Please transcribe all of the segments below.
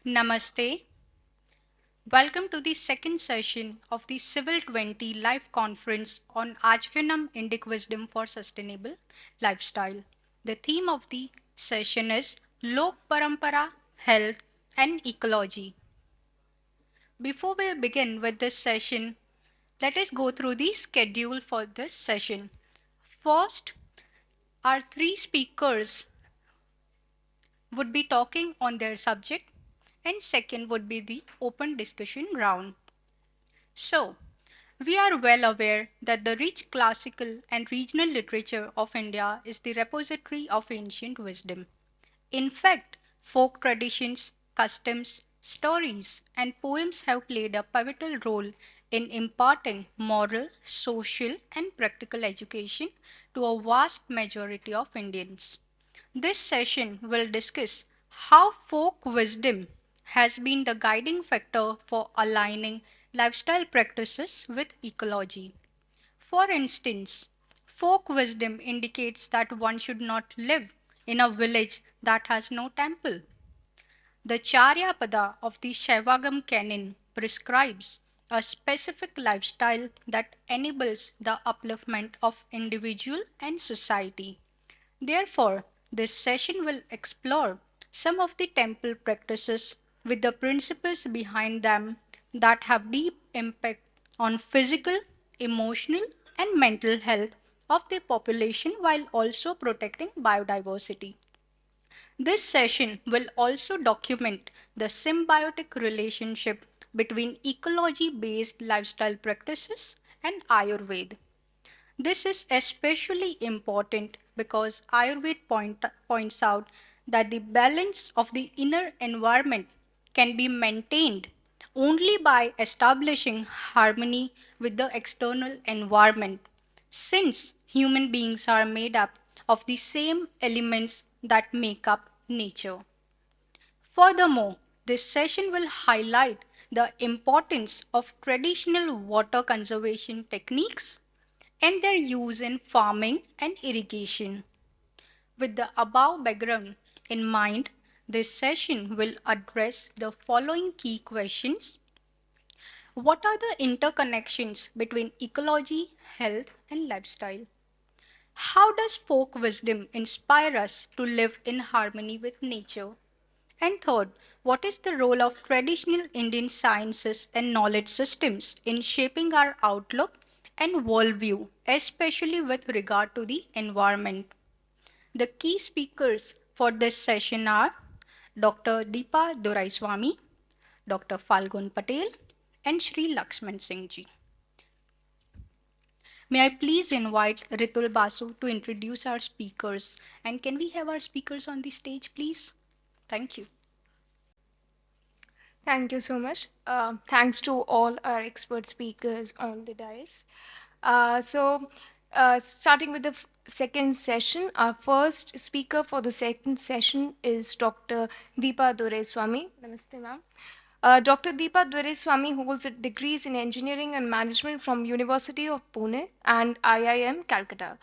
Namaste. Welcome to the second session of the Civil 20 Live Conference on Ajvanam Indic Wisdom for Sustainable Lifestyle. The theme of the session is Lok Parampara, Health and Ecology. Before we begin with this session, let us go through the schedule for this session. First, our three speakers would be talking on their subject, and second would be the open discussion round. So, we are well aware that the rich classical and regional literature of India is the repository of ancient wisdom. In fact, folk traditions, customs, stories, and poems have played a pivotal role in imparting moral, social, and practical education to a vast majority of Indians. This session will discuss how folk wisdom has been the guiding factor for aligning lifestyle practices with ecology. For instance, folk wisdom indicates that one should not live in a village that has no temple. The Charyapada of the Shaivagam canon prescribes a specific lifestyle that enables the upliftment of individual and society. Therefore, this session will explore some of the temple practices with the principles behind them that have deep impact on physical, emotional, and mental health of the population while also protecting biodiversity. This session will also document the symbiotic relationship between ecology based lifestyle practices and Ayurveda. This is especially important because Ayurveda points out that the balance of the inner environment can be maintained only by establishing harmony with the external environment, since human beings are made up of the same elements that make up nature. Furthermore, this session will highlight the importance of traditional water conservation techniques and their use in farming and irrigation. With the above background in mind, this session will address the following key questions. What are the interconnections between ecology, health, and lifestyle? How does folk wisdom inspire us to live in harmony with nature? And third, what is the role of traditional Indian sciences and knowledge systems in shaping our outlook and worldview, especially with regard to the environment? The key speakers for this session are Dr. Deepa Doraiswamy, Dr. Falgun Patel, and Sri Lakshman Singh ji. May I please invite Ritul Basu to introduce our speakers? And can we have our speakers on the stage, please? Thank you. Thank you so much. Thanks to all our expert speakers on the dais. Starting with the second session, our first speaker for the second session is Dr. Deepa Doraiswamy. Namaste, ma'am. Dr. Deepa Doraiswamy holds degrees in engineering and management from University of Pune and IIM Calcutta.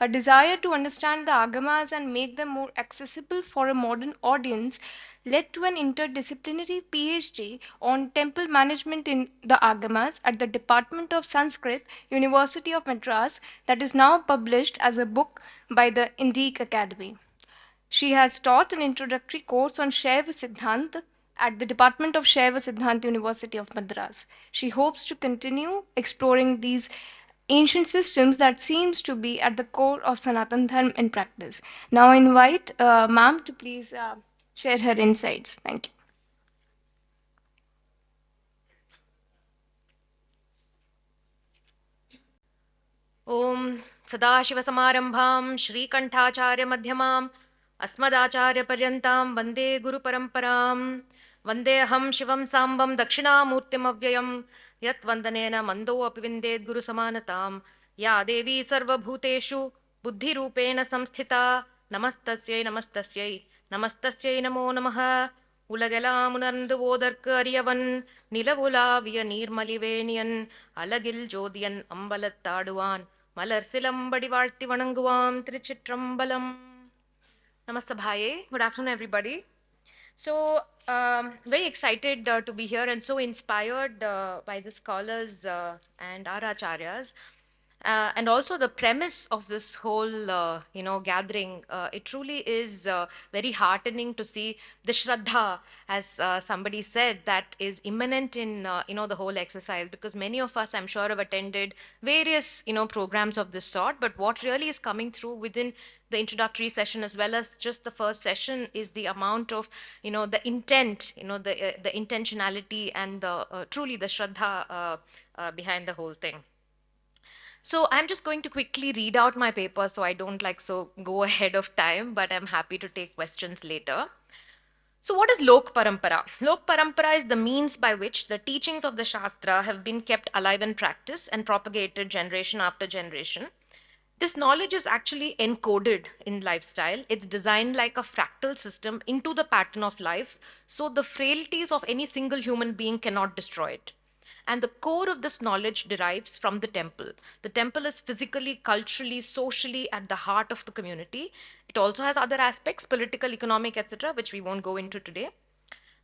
Her desire to understand the agamas and make them more accessible for a modern audience led to an interdisciplinary PhD on temple management in the agamas at the Department of Sanskrit, University of Madras, that is now published as a book by the Indic Academy. She has taught an introductory course on Shaiva Siddhant at the Department of Shaiva Siddhant, University of Madras. She hopes to continue exploring these ancient systems that seems to be at the core of Sanatan Dharma in practice. Now I invite ma'am to please share her insights. Thank you. ॐ सदाशिवसमारम्भां श्रीकण्ठाचार्यमध्यमाम् अस्मदाचार्यपर्यन्तां वन्दे गुरुपरम्परां वन्देऽहं शिवं साम्बं दक्षिणामूर्तिमव्ययं यत्वन्दनेन मन्दोऽपि विन्देद् गुरुसमानतां या देवी सर्वभूतेषु बुद्धिरूपेण संस्थिता नमस्तस्यै नमस्तस्यै नमस्तस्यै नमो नमः உலகெலாம் உணர்ந்து ஓதற்கு அறியவன் நிலவுலாவிய நீர்மலிவேணியன் அலகில் ஜோதியன் அம்பலத்தாடுவான் மலர் சிலம்படி வாழ்த்தி வணங்குவாம் திருச்சிற்றம்பலம். Namastabhaye. Good afternoon, everybody. So, very excited to be here and so inspired by the scholars and our acharyas. And also the premise of this whole, gathering. It truly is very heartening to see the shraddha, as somebody said, that is immanent in, the whole exercise. Because many of us, I'm sure, have attended various, programs of this sort. But what really is coming through within the introductory session as well as just the first session is the amount of the intent, the intentionality and the truly the shraddha behind the whole thing. So I'm just going to quickly read out my paper so I don't go ahead of time, but I'm happy to take questions later. So what is Lok Parampara? Lok Parampara is the means by which the teachings of the Shastra have been kept alive in practice and propagated generation after generation. This knowledge is actually encoded in lifestyle. It's designed like a fractal system into the pattern of life, so the frailties of any single human being cannot destroy it. And the core of this knowledge derives from the temple. The temple is physically, culturally, socially at the heart of the community. It also has other aspects, political, economic, etc., which we won't go into today.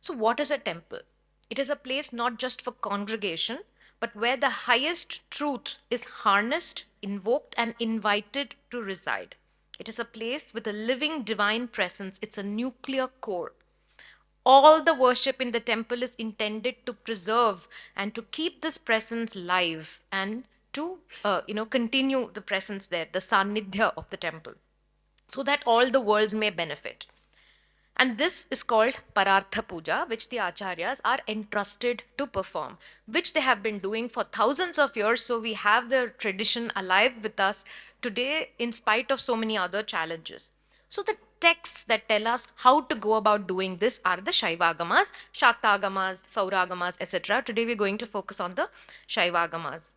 So, what is a temple? It is a place not just for congregation, but where the highest truth is harnessed, invoked, and invited to reside. It is a place with a living divine presence. It's a nuclear core. All the worship in the temple is intended to preserve and to keep this presence live and to continue the presence there, the sannidhya of the temple, so that all the worlds may benefit. And this is called Parartha Puja, which the Acharyas are entrusted to perform, which they have been doing for thousands of years. So we have the tradition alive with us today in spite of so many other challenges. So the texts that tell us how to go about doing this are the Shaivagamas, Shaktagamas, Sauragamas, etc. Today we're going to focus on the Shaivagamas.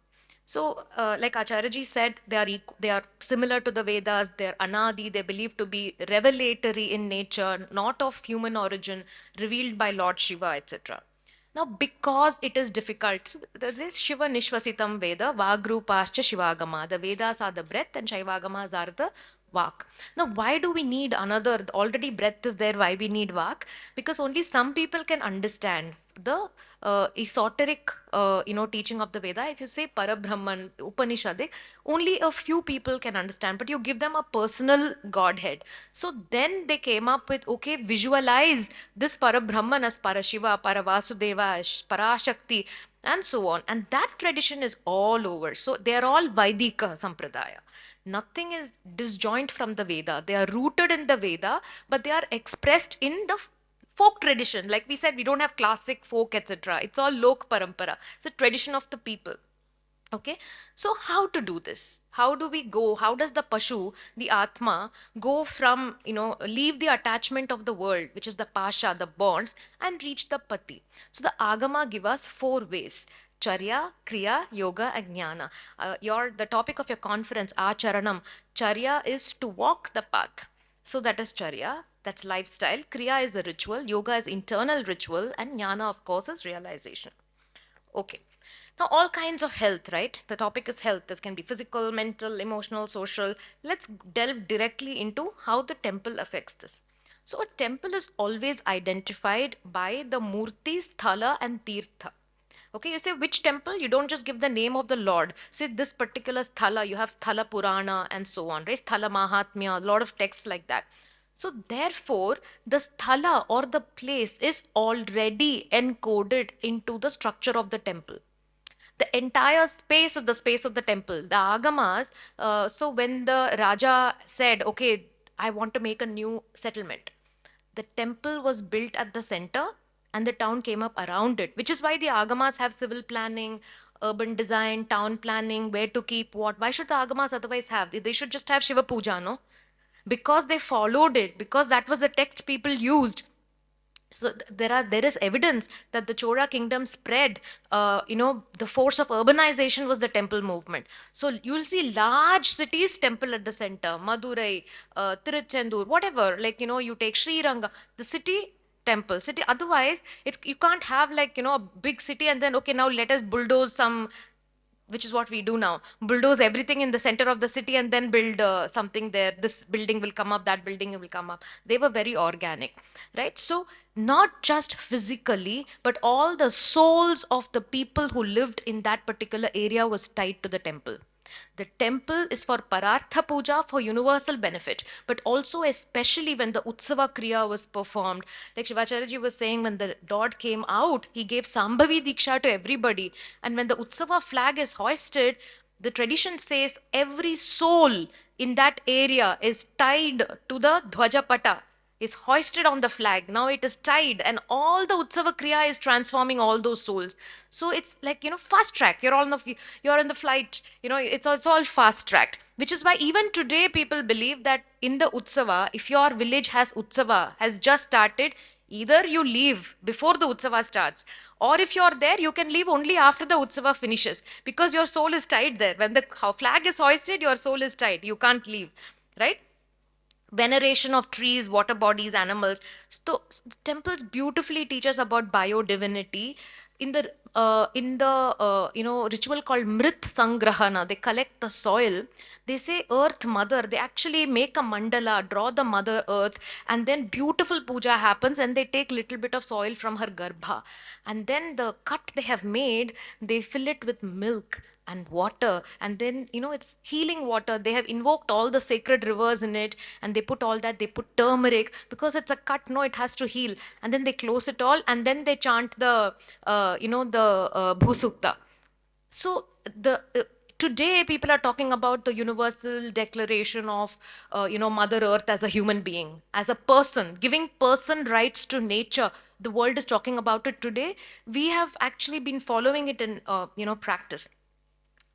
So, like Acharyaji said, they are similar to the Vedas. They're anadi. They're believed to be revelatory in nature, not of human origin, revealed by Lord Shiva, etc. Now, because it is difficult, so there's this Shiva Nishvasitam Veda, Vagrupascha Shivagama. The Vedas are the breath and Shaivagamas are the Vak. Now, why do we need another? Already breath is there, why we need Vak? Because only some people can understand the esoteric, teaching of the Veda. If you say Parabrahman, Upanishadic, only a few people can understand, but you give them a personal Godhead. So then they came up with, okay, visualize this Parabrahman as Parashiva, Paravasudeva, Parashakti, and so on. And that tradition is all over. So they are all Vaidika Sampradaya. Nothing is disjoint from the Veda. They are rooted in the Veda, but they are expressed in the folk tradition. Like we said, we don't have classic, folk, etc. It's all Lok Parampara. It's a tradition of the people. Okay, so how to do this? How do we go? How does the Pashu, the Atma, go from, leave the attachment of the world, which is the Pasha, the bonds, and reach the Pati? So the Agama give us 4 ways. Charya, Kriya, Yoga, and Jnana. The topic of your conference, Acharanam. Charya is to walk the path. So that is Charya. That's lifestyle. Kriya is a ritual. Yoga is internal ritual. And Jnana, of course, is realization. Okay. Now, all kinds of health, right? The topic is health. This can be physical, mental, emotional, social. Let's delve directly into how the temple affects this. So, a temple is always identified by the Murti, Sthala, and Tirtha. Okay, you say which temple? You don't just give the name of the Lord. Say this particular Sthala, you have Sthala Purana and so on, right? Sthala Mahatmya, a lot of texts like that. So therefore, the Sthala or the place is already encoded into the structure of the temple. The entire space is the space of the temple. The Agamas, so when the Raja said, okay, I want to make a new settlement, the temple was built at the center and the town came up around it, which is why the Agamas have civil planning, urban design, town planning, where to keep what. Why should the Agamas otherwise have? They should just have Shiva Puja, no? Because they followed it, because that was the text people used. So there is evidence that the Chola kingdom spread, the force of urbanization was the temple movement. So you'll see large cities, temple at the center, Madurai, Tiruchendur, whatever, you take Sri Ranga, the city, temple city. Otherwise, it's, you can't have like, a big city and then, okay, now let us bulldoze some, which is what we do now, bulldoze everything in the center of the city and then build something there. This building will come up, that building will come up. They were very organic, right? So not just physically, but all the souls of the people who lived in that particular area was tied to the temple. The temple is for Parartha Puja, for universal benefit, but also especially when the Utsava Kriya was performed. Like Shivacharya was saying, when the Lord came out, he gave Sambhavi Diksha to everybody. And when the Utsava flag is hoisted, the tradition says every soul in that area is tied to the Dhwajapata, is hoisted on the flag. Now it is tied, and all the Utsava Kriya is transforming all those souls. So it's like, fast track. You're you're in the flight, it's all fast tracked. Which is why even today people believe that in the Utsava, if your village has Utsava, has just started, either you leave before the Utsava starts, or if you're there, you can leave only after the Utsava finishes, because your soul is tied there. When the flag is hoisted, your soul is tied. You can't leave, right? Veneration of trees, water bodies, animals. So temples beautifully teach us about biodivinity. In the ritual called Mrit Sangrahana, they collect the soil. They say Earth Mother. They actually make a mandala, draw the Mother Earth, and then beautiful puja happens. And they take little bit of soil from her garbha, and then the cut they have made, they fill it with milk and water, and then it's healing water. They have invoked all the sacred rivers in it, and they put all that. They put turmeric, because it's a cut, no, it has to heal. And then they close it all, and then they chant the Bhusukta. So the today people are talking about the universal declaration of Mother Earth as a human being, as a person, giving person rights to nature. The world is talking about it today. We have actually been following it in practice.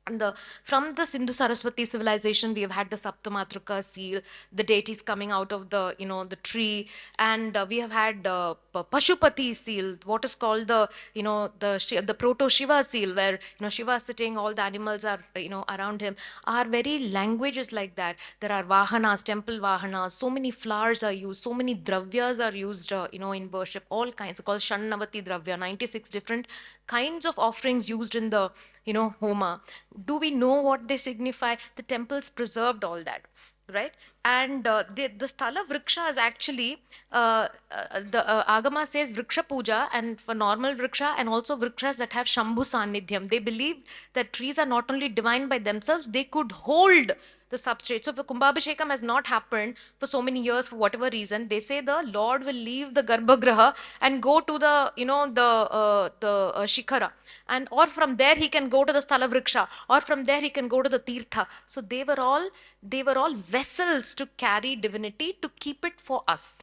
And from the Sindhu Saraswati civilization, we have had the Saptamatrika seal, the deities coming out of the tree, and we have had Pashupati seal, what is called the proto Shiva seal, where Shiva is sitting, all the animals are around him. Our very language is like that. There are vahanas, temple vahanas. So many flowers are used, so many dravyas are used, in worship. All kinds, called Shannavati Dravya, 96 different kinds of offerings used in the homa. Do we know what they signify? The temples preserved all that, right? And the Sthala Vriksha is actually, the Agama says Vriksha Puja, and for normal Vriksha, and also Vrikshas that have Shambhu Sanidhyam. They believe that trees are not only divine by themselves, they could hold the substrate. So if the Kumbhabhishekam has not happened for so many years, for whatever reason, they say the Lord will leave the Garbhagriha and go to the Shikhara, and or from there he can go to the Sthala Vriksha, or from there he can go to the Tirtha. So they were all vessels to carry divinity, to keep it for us.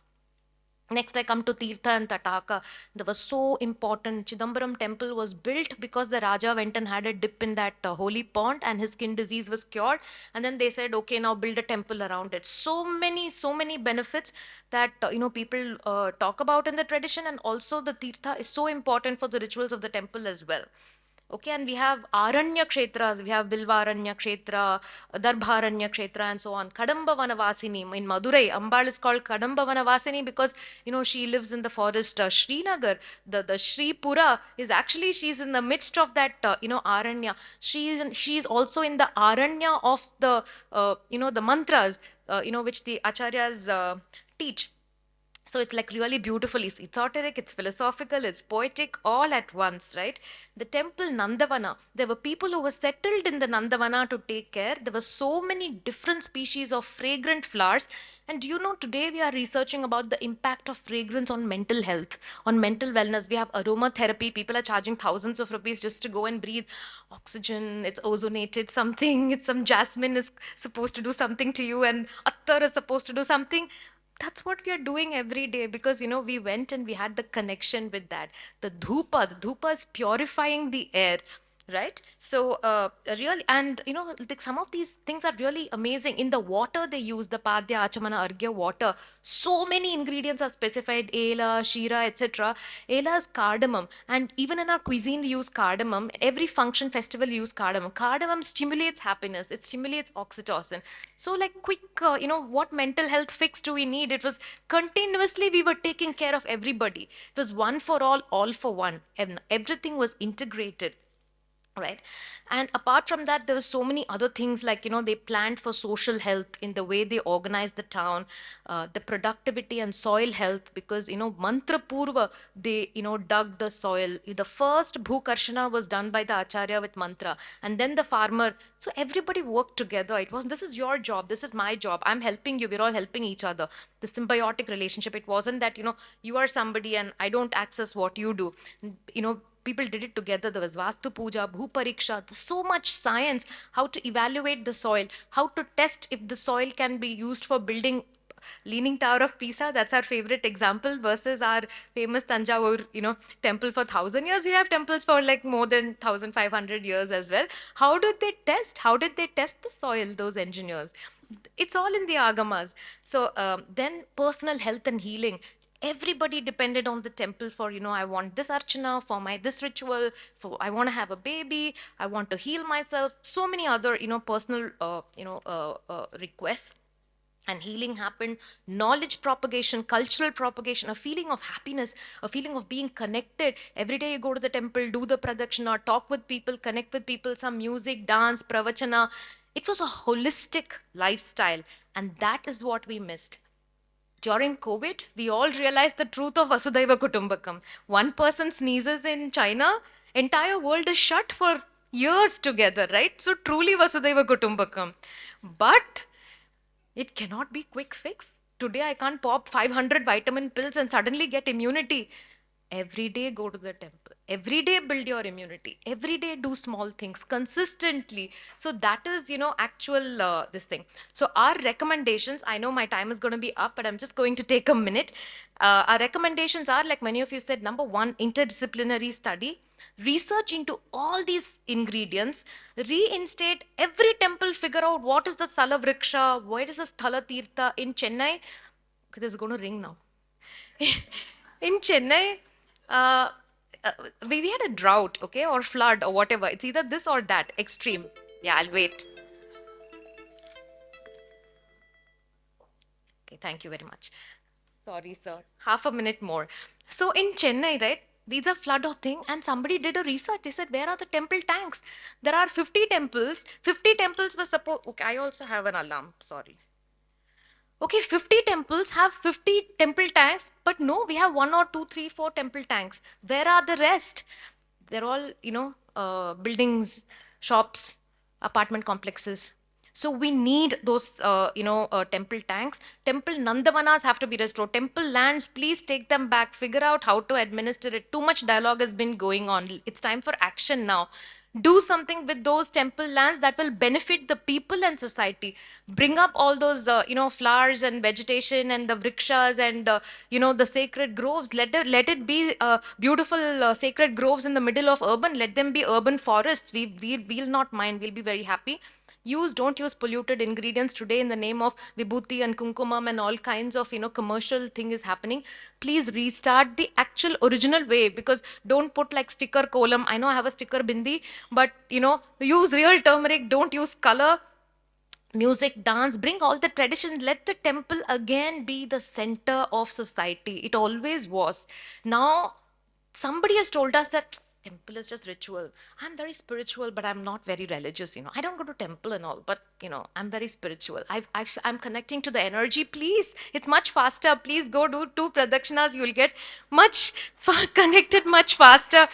Next, I come to Tirtha and Tataka. That was so important. Chidambaram temple was built because the Raja went and had a dip in that holy pond, and his skin disease was cured. And then they said, okay, now build a temple around it. So many benefits that people talk about in the tradition, and also the Tirtha is so important for the rituals of the temple as well. Okay, and we have Aranya Kshetras, we have Bilvaranya Kshetra, Darbharanya Kshetra, and so on. Kadamba Vanavasini in Madurai, Ambal is called Kadamba Vanavasini because she lives in the forest. Srinagar, the Sri Pura is actually, she's in the midst of that Aranya. She is also in the Aranya of the the mantras which the acharyas teach. So it's like really beautiful. It's esoteric, it's philosophical, it's poetic, all at once, right? The temple Nandavana, there were people who were settled in the Nandavana to take care. There were so many different species of fragrant flowers. And do you know, today we are researching about the impact of fragrance on mental health, on mental wellness. We have aromatherapy. People are charging thousands of rupees just to go and breathe oxygen. It's ozonated something. It's some jasmine is supposed to do something to you, and attar is supposed to do something. That's what we are doing every day, because we went and we had the connection with that. The dhupa is purifying the air. right? So really, and like some of these things are really amazing. In the water they use, the padya achamana argya water, so many ingredients are specified: ela, shira, etc. Ela is cardamom, and even in our cuisine we use cardamom. Every function, festival, use cardamom. Cardamom stimulates happiness, it stimulates oxytocin. So like quick, what mental health fix do we need? It was continuously we were taking care of everybody. It was one for all for one, and everything was integrated, right? And apart from that, there were so many other things, like they planned for social health in the way they organized the town, the productivity and soil health, because mantra purva, they dug the soil. The first bhukarshana was done by the acharya with mantra, and then the farmer. So everybody worked together. It was, this is your job, this is my job, I'm helping you, we're all helping each other. The symbiotic relationship. It wasn't that you are somebody and I don't access what you do. People did it together. There was Vastu Puja, Bhu Pariksha, there's so much science, how to evaluate the soil, how to test if the soil can be used for building Leaning Tower of Pisa. That's our favorite example, versus our famous Tanjavur, temple for 1,000 years. We have temples for like more than 1,500 years as well. How did they test? How did they test the soil, those engineers? It's all in the agamas. So then personal health and healing, everybody depended on the temple for I want this archana for my this ritual, for I want to have a baby, I want to heal myself, so many other personal requests. And healing happened. Knowledge propagation, cultural propagation, a feeling of happiness, a feeling of being connected. Every day you go to the temple, do the pradakshina, talk with people, connect with people, some music, dance, pravachana. It was a holistic lifestyle, and that is what we missed. During COVID, we all realized the truth of Vasudhaiva Kutumbakam. One person sneezes in China, entire world is shut for years together, right? So truly Vasudhaiva Kutumbakam. But it cannot be quick fix. Today I can't pop 500 vitamin pills and suddenly get immunity. Every day go to the temple. Every day build your immunity. Every day do small things consistently. So that is, actual this thing. So our recommendations, I know my time is going to be up, but I'm just going to take a minute. Our recommendations are, like many of you said, number one, interdisciplinary study. Research into all these ingredients, reinstate every temple, figure out what is the Sala Vriksha, what is the Sthala Tirtha in Chennai. Okay, this is going to ring now. In Chennai, uh, we had a drought, okay, or flood or whatever. It's either this or that, extreme. Yeah, I'll wait. Okay, thank you very much. Sorry, sir. Half a minute more. So in Chennai, right, these are flood or thing, and somebody did a research. They said, where are the temple tanks? There are 50 temples. 50 temples were supposed. Okay, I also have an alarm. Sorry. Okay, 50 temples have 50 temple tanks, but no, we have 1 or 2, 3, 4 temple tanks. Where are the rest? They're all, buildings, shops, apartment complexes. So we need those, temple tanks. Temple Nandavanas have to be restored. Temple lands, please take them back. Figure out how to administer it. Too much dialogue has been going on. It's time for action now. Do something with those temple lands that will benefit the people and society. Bring up all those flowers and vegetation and the vrikshas and the sacred groves. Let it be beautiful sacred groves in the middle of urban. Let them be urban forests. We'll not mind. We'll be very happy. Don't use polluted ingredients. Today in the name of vibhuti and kumkumam and all kinds of commercial thing is happening. Please restart the actual original way, because don't put like sticker kolam. I know I have a sticker bindi, but use real turmeric. Don't use color. Music, dance, bring all the tradition. Let the temple again be the center of society. It always was. Now somebody has told us that temple is just ritual. I'm very spiritual, but I'm not very religious. I don't go to temple and all, but I'm very spiritual. I'm connecting to the energy. Please, it's much faster. Please go do 2 pradakshinas. You'll get much connected much faster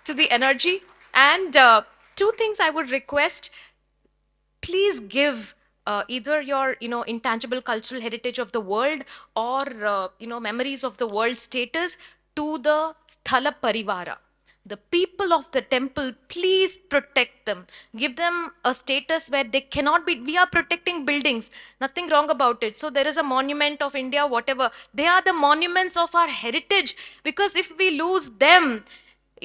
to the energy. And two things I would request: please give either your intangible cultural heritage of the world, or memories of the world status to the sthala parivara, the people of the temple. Please protect them. Give them a status where they cannot be. We are protecting buildings, nothing wrong about it. So there is a monument of India, whatever, they are the monuments of our heritage. Because if we lose them,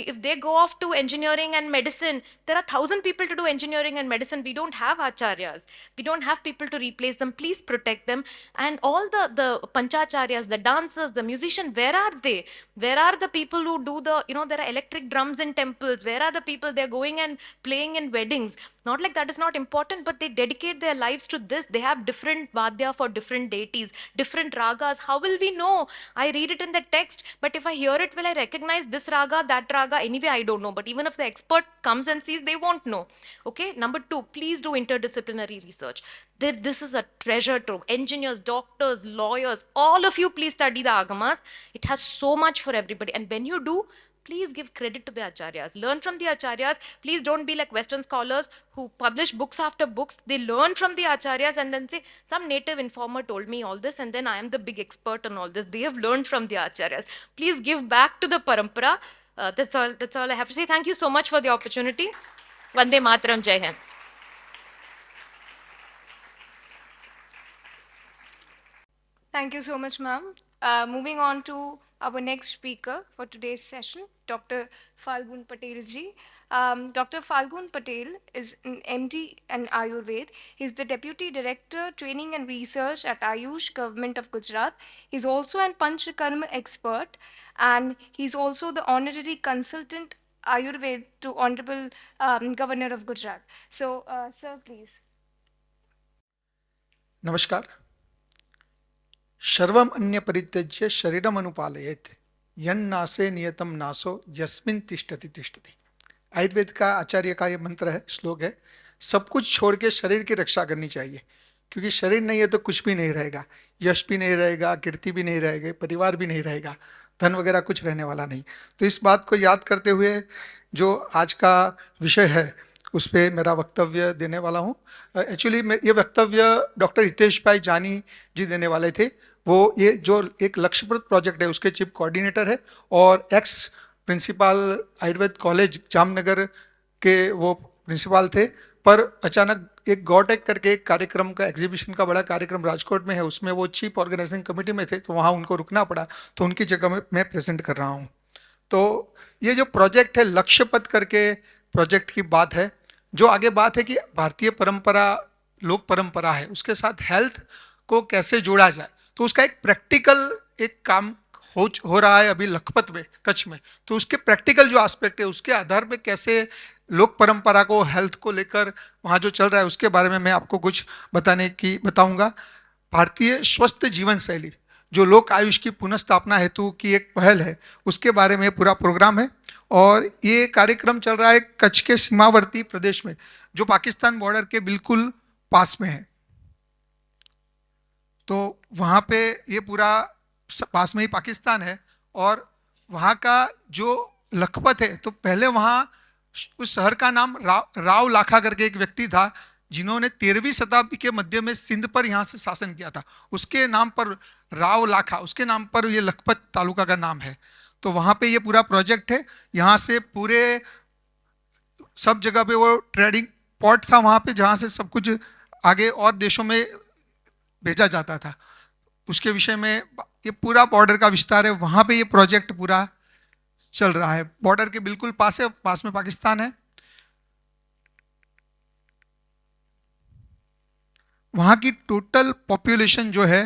if they go off to engineering and medicine, there are 1,000 people to do engineering and medicine. We don't have acharyas. We don't have people to replace them. Please protect them. And all the panchacharyas, the dancers, the musicians, where are they? Where are the people who do the, there are electric drums in temples. Where are the people? They're going and playing in weddings. Not like that is not important, but they dedicate their lives to this. They have different vadya for different deities, different ragas. How will we know? I read it in the text, but if I hear it, will I recognize this raga, that raga? Anyway, I don't know. But even if the expert comes and sees, they won't know. Okay. Number 2, please do interdisciplinary research. This is a treasure trove. Engineers, doctors, lawyers, all of you, please study the agamas. It has so much for everybody. And when you do, please give credit to the acharyas. Learn from the acharyas. Please don't be like Western scholars who publish books after books. They learn from the acharyas and then say, some native informer told me all this and then I am the big expert on all this. They have learned from the acharyas. Please give back to the parampara. That's all I have to say. Thank you so much for the opportunity. Vande Mataram, Jai Hind. Thank you so much, ma'am. Moving on to our next speaker for today's session, Dr. Falgun Patel ji. Dr. Falgun Patel is an MD in Ayurved. He's the Deputy Director, Training and Research at Ayush Government of Gujarat. He's also an Panchakarma expert, and he's also the Honorary Consultant Ayurved to Honorable Governor of Gujarat. So, sir, please. नमस्कार. सर्वम अन्य परित्यज्य शरीरम अनुपालयेत यन्नासे नियतम नासो यस्मिन तिष्ठति तिष्ठति. आयुर्वेद का आचार्य का ये मंत्र है, श्लोक है. सब कुछ छोड़ के शरीर की रक्षा करनी चाहिए, क्योंकि शरीर नहीं है तो कुछ भी नहीं रहेगा. यश भी नहीं रहेगा, कीर्ति भी नहीं रहेगी, परिवार भी नहीं रहेगा, धन वगैरह कुछ रहने वाला नहीं. तो इस बात को याद करते हुए जो आज का विषय है उस पर मेरा वक्तव्य देने वाला हूँ. एक्चुअली ये वक्तव्य डॉक्टर हितेश भाई जानी जी देने वाले थे. वो ये जो एक लक्ष्यप्रद प्रोजेक्ट है उसके चीफ कोऑर्डिनेटर है और ex principal Ayurveda college Jamnagar के वो प्रिंसिपल थे. पर अचानक एक गॉटेक करके एक कार्यक्रम का एग्जीबिशन का बड़ा कार्यक्रम राजकोट में है, उसमें वो चीफ ऑर्गेनाइजिंग कमेटी में थे, तो वहाँ उनको रुकना पड़ा, तो उनकी जगह में मैं प्रेजेंट कर रहा हूँ. तो ये जो प्रोजेक्ट है लक्ष्यपद करके प्रोजेक्ट की बात है. जो आगे बात है कि भारतीय परंपरा लोक परंपरा है, उसके साथ हेल्थ को कैसे जोड़ा जाए, तो उसका एक प्रैक्टिकल एक काम हो रहा है अभी लखपत में, कच्छ में. तो उसके प्रैक्टिकल जो एस्पेक्ट है उसके आधार पे कैसे लोक परंपरा को हेल्थ को लेकर वहाँ जो चल रहा है उसके बारे में मैं आपको कुछ बताऊंगा. भारतीय स्वस्थ जीवन शैली जो लोक आयुष की पुनर्स्थापना हेतु की एक पहल है, उसके बारे में पूरा प्रोग्राम है. और ये कार्यक्रम चल रहा है कच्छ के सीमावर्ती प्रदेश में, जो पाकिस्तान बॉर्डर के बिल्कुल पास में है. तो वहाँ पे ये पूरा पास में ही पाकिस्तान है. और वहाँ का जो लखपत है, तो पहले वहाँ उस शहर का नाम राव लाखा करके एक व्यक्ति था, जिन्होंने 13वीं शताब्दी के मध्य में सिंध पर यहाँ से शासन किया था. उसके नाम पर राव लाखा, उसके नाम पर ये लखपत तालुका का नाम है. तो वहाँ पे ये पूरा प्रोजेक्ट है. यहाँ से पूरे सब जगह पे वो ट्रेडिंग पोर्ट था वहाँ पे, जहाँ से सब कुछ आगे और देशों में भेजा जाता था. उसके विषय में ये पूरा बॉर्डर का विस्तार है. वहाँ पे ये प्रोजेक्ट पूरा चल रहा है. बॉर्डर के बिल्कुल पास है, पास में पाकिस्तान है. वहाँ की टोटल पॉपुलेशन जो है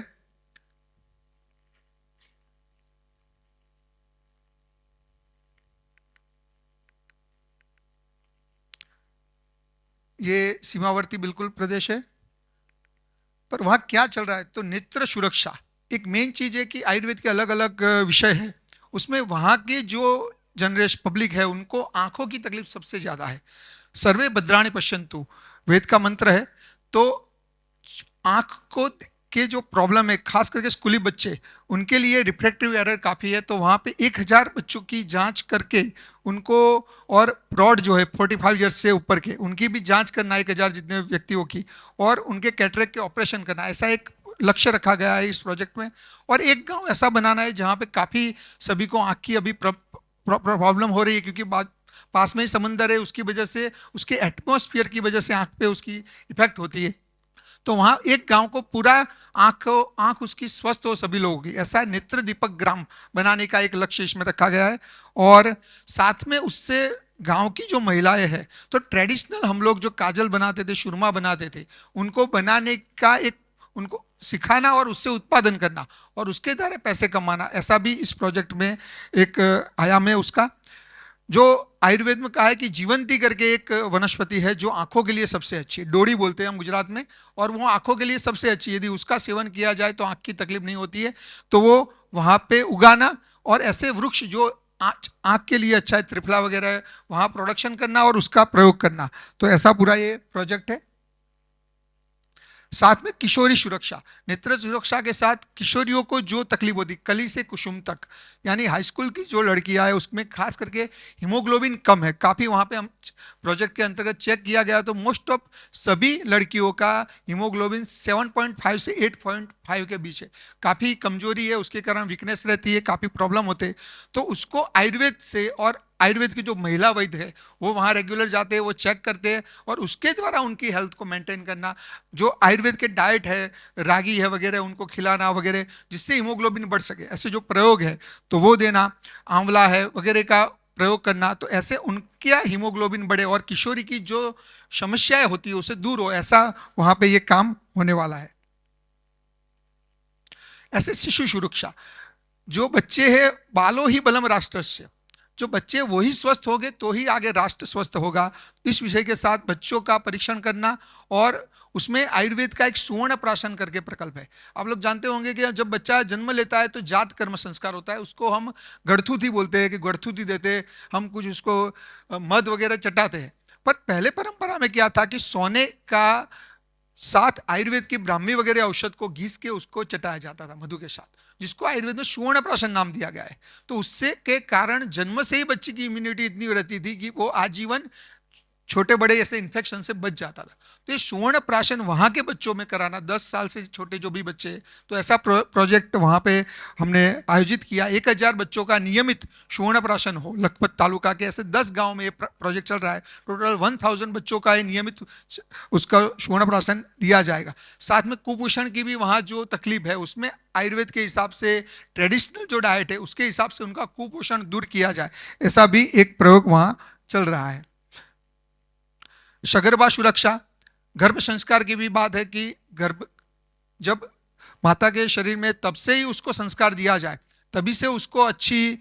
ये सीमावर्ती बिल्कुल प्रदेश है. पर वहाँ क्या चल रहा है, तो नेत्र सुरक्षा एक मेन चीज है कि आयुर्वेद के अलग अलग विषय है, उसमें वहाँ के जो जनरेशन पब्लिक है उनको आंखों की तकलीफ सबसे ज्यादा है. सर्वे भद्राणि पश्यन्तु वेद का मंत्र है. तो आंख को के जो प्रॉब्लम है, खास करके स्कूली बच्चे, उनके लिए रिफ्रैक्टिव एरर काफ़ी है. तो वहाँ पे 1000 बच्चों की जांच करके उनको, और ब्रॉड जो है 45 ईयर्स से ऊपर के, उनकी भी जांच करना 1000 जितने व्यक्तियों की, और उनके कैटरेक्ट के ऑपरेशन करना, ऐसा एक लक्ष्य रखा गया है इस प्रोजेक्ट में. और एक गांव ऐसा बनाना है जहाँ पे काफ़ी सभी को आँख की अभी प्रॉब्लम हो रही है, क्योंकि पास में ही समंदर है, उसकी वजह से, उसके एटमॉस्फेयर की वजह से आँख पे उसकी इफेक्ट होती है. तो वहाँ एक गांव को पूरा आंख उसकी स्वस्थ हो सभी लोगों की, ऐसा नेत्र दीपक ग्राम बनाने का एक लक्ष्य इसमें रखा गया है। और साथ में उससे गांव की जो महिलाएं हैं, तो ट्रेडिशनल हम लोग जो काजल बनाते थे, सुरमा बनाते थे, उनको बनाने का एक उनको सिखाना और उससे उत्पादन करना और उसके द्वारा पैसे कमाना, ऐसा भी इस प्रोजेक्ट में एक आयाम है उसका। जो आयुर्वेद में कहा है कि जीवंती करके एक वनस्पति है जो आंखों के लिए सबसे अच्छी है, डोरी बोलते हैं हम गुजरात में, और वो आंखों के लिए सबसे अच्छी, यदि उसका सेवन किया जाए तो आंख की तकलीफ नहीं होती है, तो वो वहाँ पे उगाना और ऐसे वृक्ष जो आंख के लिए अच्छा है, त्रिफला वगैरह है, वहाँ प्रोडक्शन करना और उसका प्रयोग करना। तो ऐसा पूरा ये प्रोजेक्ट है। साथ में किशोरी सुरक्षा, नेत्र सुरक्षा के साथ किशोरियों को जो तकलीफ होती, कली से कुसुम तक, यानी हाई स्कूल की जो लड़कियां है उसमें खास करके हीमोग्लोबिन कम है काफ़ी, वहाँ पे हम प्रोजेक्ट के अंतर्गत चेक किया गया तो मोस्ट ऑफ सभी लड़कियों का हीमोग्लोबिन 7.5 से 8.5 के बीच है, काफ़ी कमजोरी है, उसके कारण वीकनेस रहती है, काफ़ी प्रॉब्लम होते हैं। तो उसको आयुर्वेद से, और आयुर्वेद की जो महिला वैद्य है वो वहाँ रेगुलर जाते हैं, वो चेक करते हैं और उसके द्वारा उनकी हेल्थ को मेंटेन करना, जो आयुर्वेद के डाइट है, रागी है वगैरह, उनको खिलाना वगैरह, जिससे हीमोग्लोबिन बढ़ सके, ऐसे जो प्रयोग है तो वो देना, आंवला है वगैरह का प्रयोग करना, तो ऐसे उनका हीमोग्लोबिन बढ़े और किशोरी की जो समस्याएं होती है उससे दूर हो, ऐसा वहाँ पे ये काम होने वाला है। ऐसे शिशु सुरक्षा, जो बच्चे हैं बालो ही बलम राष्ट्रस्य, जो बच्चे वही स्वस्थ होंगे तो ही आगे राष्ट्र स्वस्थ होगा, इस विषय के साथ बच्चों का परीक्षण करना। और उसमें आयुर्वेद का एक सुवर्ण प्राशन करके प्रकल्प है। आप लोग जानते होंगे कि जब बच्चा जन्म लेता है तो जात कर्म संस्कार होता है, उसको हम गढ़थूथी बोलते हैं कि गढ़थूथी देते, हम कुछ उसको मध वगैरह चटाते हैं। पर पहले परंपरा में क्या था कि सोने का साथ आयुर्वेद की ब्राह्मी वगैरह औषध को घिस के उसको चटाया जाता था मधु के साथ, जिसको आयुर्वेद में सुवर्ण प्राशन नाम दिया गया है। तो उससे के कारण जन्म से ही बच्चे की इम्यूनिटी इतनी रहती थी कि वो आजीवन छोटे बड़े ऐसे इन्फेक्शन से बच जाता था। तो ये सुवर्ण प्राशन वहाँ के बच्चों में कराना, 10 साल से छोटे जो भी बच्चे, तो ऐसा प्रोजेक्ट वहाँ पे हमने आयोजित किया। 1000 बच्चों का नियमित सुवर्ण प्राशन हो, लखपत तालुका के ऐसे 10 गांव में ये प्रोजेक्ट चल रहा है। टोटल 1000 बच्चों का ये नियमित उसका सुवर्ण प्राशन दिया जाएगा। साथ में कुपोषण की भी वहाँ जो तकलीफ है उसमें आयुर्वेद के हिसाब से, ट्रेडिशनल जो डाइट है उसके हिसाब से उनका कुपोषण दूर किया जाए, ऐसा भी एक प्रयोग वहाँ चल रहा है। सगर्भा सुरक्षा, गर्भ संस्कार की भी बात है कि गर्भ जब माता के शरीर में तब से ही उसको संस्कार दिया जाए, तभी से उसको अच्छी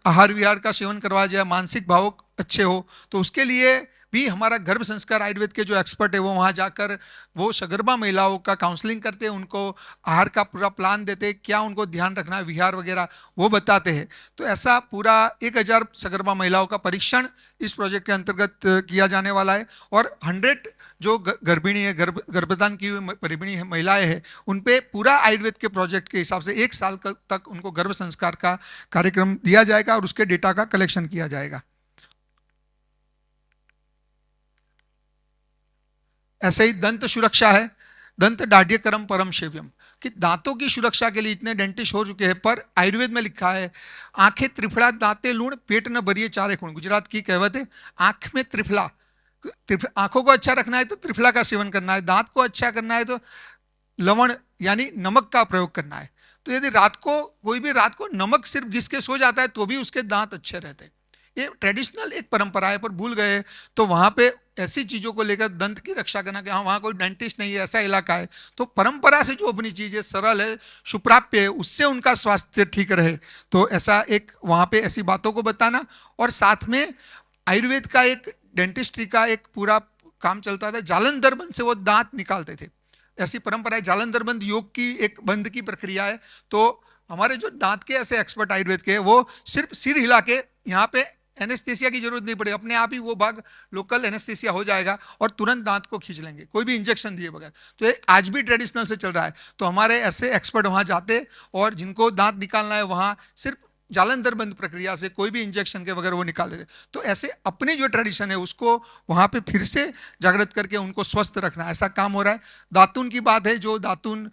आहार विहार का सेवन करवाया जाए, मानसिक भाव अच्छे हो, तो उसके लिए भी हमारा गर्भ संस्कार आयुर्वेद के जो एक्सपर्ट है वो वहाँ जाकर वो सगर्भा महिलाओं का काउंसलिंग करते हैं, उनको आहार का पूरा प्लान देते हैं, क्या उनको ध्यान रखना है, विहार वगैरह वो बताते हैं। तो ऐसा पूरा 1000 सगर्भा महिलाओं का परीक्षण इस प्रोजेक्ट के अंतर्गत किया जाने वाला है। और 100 जो गर्भिणी है, गर्भधान की हुई गर्भिणी महिलाएं हैं, उन पे पूरा आयुर्वेद के प्रोजेक्ट के हिसाब से 1 साल तक उनको गर्भ संस्कार का कार्यक्रम दिया जाएगा और उसके डेटा का कलेक्शन किया जाएगा। ऐसे ही दंत सुरक्षा है, दंत दाढ़्यकरम परम सेव्यम, कि दांतों की सुरक्षा के लिए इतने डेंटिस्ट हो चुके हैं, पर आयुर्वेद में लिखा है आंखें त्रिफला दांते लूण पेट न भरिए चारे खूण, गुजरात की कहावत है। आंख में त्रिफला, आंखों को अच्छा रखना है तो त्रिफला का सेवन करना है, दांत को अच्छा करना है तो लवण यानी नमक का प्रयोग करना है। तो यदि रात को कोई भी रात को नमक सिर्फ घिस के सो जाता है तो भी उसके दांत अच्छे रहते हैं। ये ट्रेडिशनल एक परंपरा है, पर भूल गए। तो वहाँ पे ऐसी चीज़ों को लेकर दंत की रक्षा करना कि हाँ वहाँ कोई डेंटिस्ट नहीं है, ऐसा इलाका है, तो परंपरा से जो अपनी चीज़ है, सरल है, सुप्राप्य है, उससे उनका स्वास्थ्य ठीक रहे, तो ऐसा एक वहाँ पे ऐसी बातों को बताना। और साथ में आयुर्वेद का एक डेंटिस्ट्री का एक पूरा काम चलता था, जालंधर बंद से वो दांत निकालते थे, ऐसी परंपरा है। जालंधर बंद योग की एक बंद की प्रक्रिया है। तो हमारे जो दांत के ऐसे एक्सपर्ट आयुर्वेद के, वो सिर्फ सिर हिला के, यहाँ पे एनेस्थेसिया की जरूरत नहीं पड़े, अपने आप ही वो भाग लोकल एनेस्थेसिया हो जाएगा और तुरंत दांत को खींच लेंगे, कोई भी इंजेक्शन दिए बगैर। तो ये आज भी ट्रेडिशनल से चल रहा है। तो हमारे ऐसे एक्सपर्ट वहाँ जाते और जिनको दांत निकालना है वहाँ सिर्फ जालंधर बंद प्रक्रिया से, कोई भी इंजेक्शन के बगैर वो निकाल देते। तो ऐसे अपनी जो ट्रेडिशन है उसको वहाँ पे फिर से जागृत करके उनको स्वस्थ रखना, ऐसा काम हो रहा है। दातुन की बात है, जो दातुन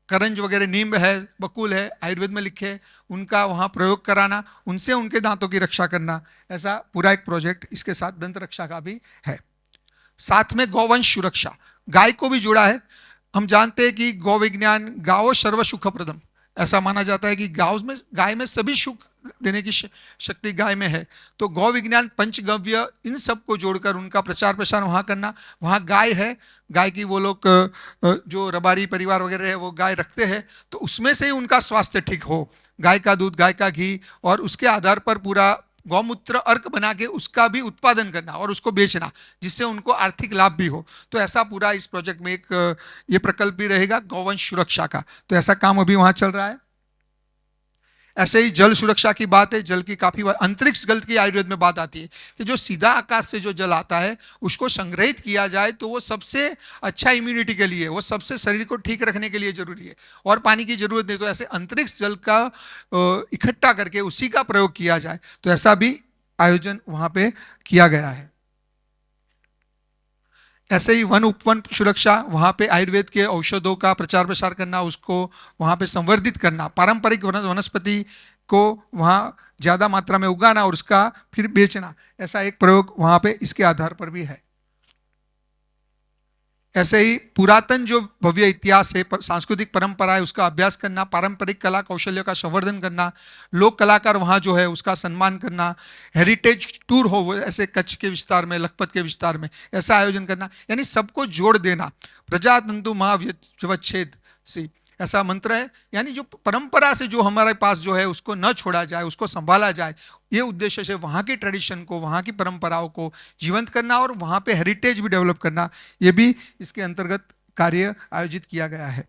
करंज वगैरह, नींब है, बकुल है, आयुर्वेद में लिखे, उनका वहाँ प्रयोग कराना, उनसे उनके दांतों की रक्षा करना, ऐसा पूरा एक प्रोजेक्ट इसके साथ दंत रक्षा का भी है। साथ में गौवंश सुरक्षा, गाय को भी जुड़ा है। हम जानते हैं कि गौ विज्ञान गावो सर्व सुखप्रदम, ऐसा माना जाता है कि गाय में सभी सुख देने की शक्ति गाय में है। तो गौ विज्ञान, पंचगव्य, इन सब को जोड़कर उनका प्रचार प्रसार वहाँ करना। वहाँ गाय है, गाय की वो लोग जो रबारी परिवार वगैरह है वो गाय रखते हैं, तो उसमें से ही उनका स्वास्थ्य ठीक हो। गाय का दूध, गाय का घी, और उसके आधार पर पूरा गौमूत्र अर्क बना के उसका भी उत्पादन करना और उसको बेचना, जिससे उनको आर्थिक लाभ भी हो। तो ऐसा पूरा इस प्रोजेक्ट में एक ये प्रकल्प भी रहेगा गौवंश सुरक्षा का। तो ऐसा काम अभी वहाँ चल रहा है। ऐसे ही जल सुरक्षा की बात है, जल की काफी अंतरिक्ष जल की आयुर्वेद में बात आती है कि जो सीधा आकाश से जो जल आता है उसको संग्रहित किया जाए तो वो सबसे अच्छा इम्यूनिटी के लिए, वो सबसे शरीर को ठीक रखने के लिए जरूरी है, और पानी की जरूरत नहीं। तो ऐसे अंतरिक्ष जल का इकट्ठा करके उसी का प्रयोग किया जाए, तो ऐसा भी आयोजन वहां पे किया गया है। ऐसे ही वन उपवन सुरक्षा, वहाँ पे आयुर्वेद के औषधों का प्रचार प्रसार करना, उसको वहाँ पे संवर्धित करना, पारंपरिक वनस्पति को वहाँ ज़्यादा मात्रा में उगाना और उसका फिर बेचना, ऐसा एक प्रयोग वहाँ पे इसके आधार पर भी है। ऐसे ही पुरातन जो भव्य इतिहास है, सांस्कृतिक परंपरा है, उसका अभ्यास करना, पारंपरिक कला कौशल्य का संवर्धन करना, लोक कलाकार वहाँ जो है उसका सम्मान करना, हेरिटेज टूर हो वो ऐसे कच्छ के विस्तार में, लखपत के विस्तार में, ऐसा आयोजन करना, यानी सबको जोड़ देना। प्रजातंतु महाव्यवच्छेद सी ऐसा मंत्र है, यानी जो परंपरा से जो हमारे पास जो है उसको न छोड़ा जाए, उसको संभाला जाए, ये उद्देश्य से वहाँ की ट्रेडिशन को, वहाँ की परंपराओं को जीवंत करना और वहाँ पे हेरिटेज भी डेवलप करना, ये भी इसके अंतर्गत कार्य आयोजित किया गया है।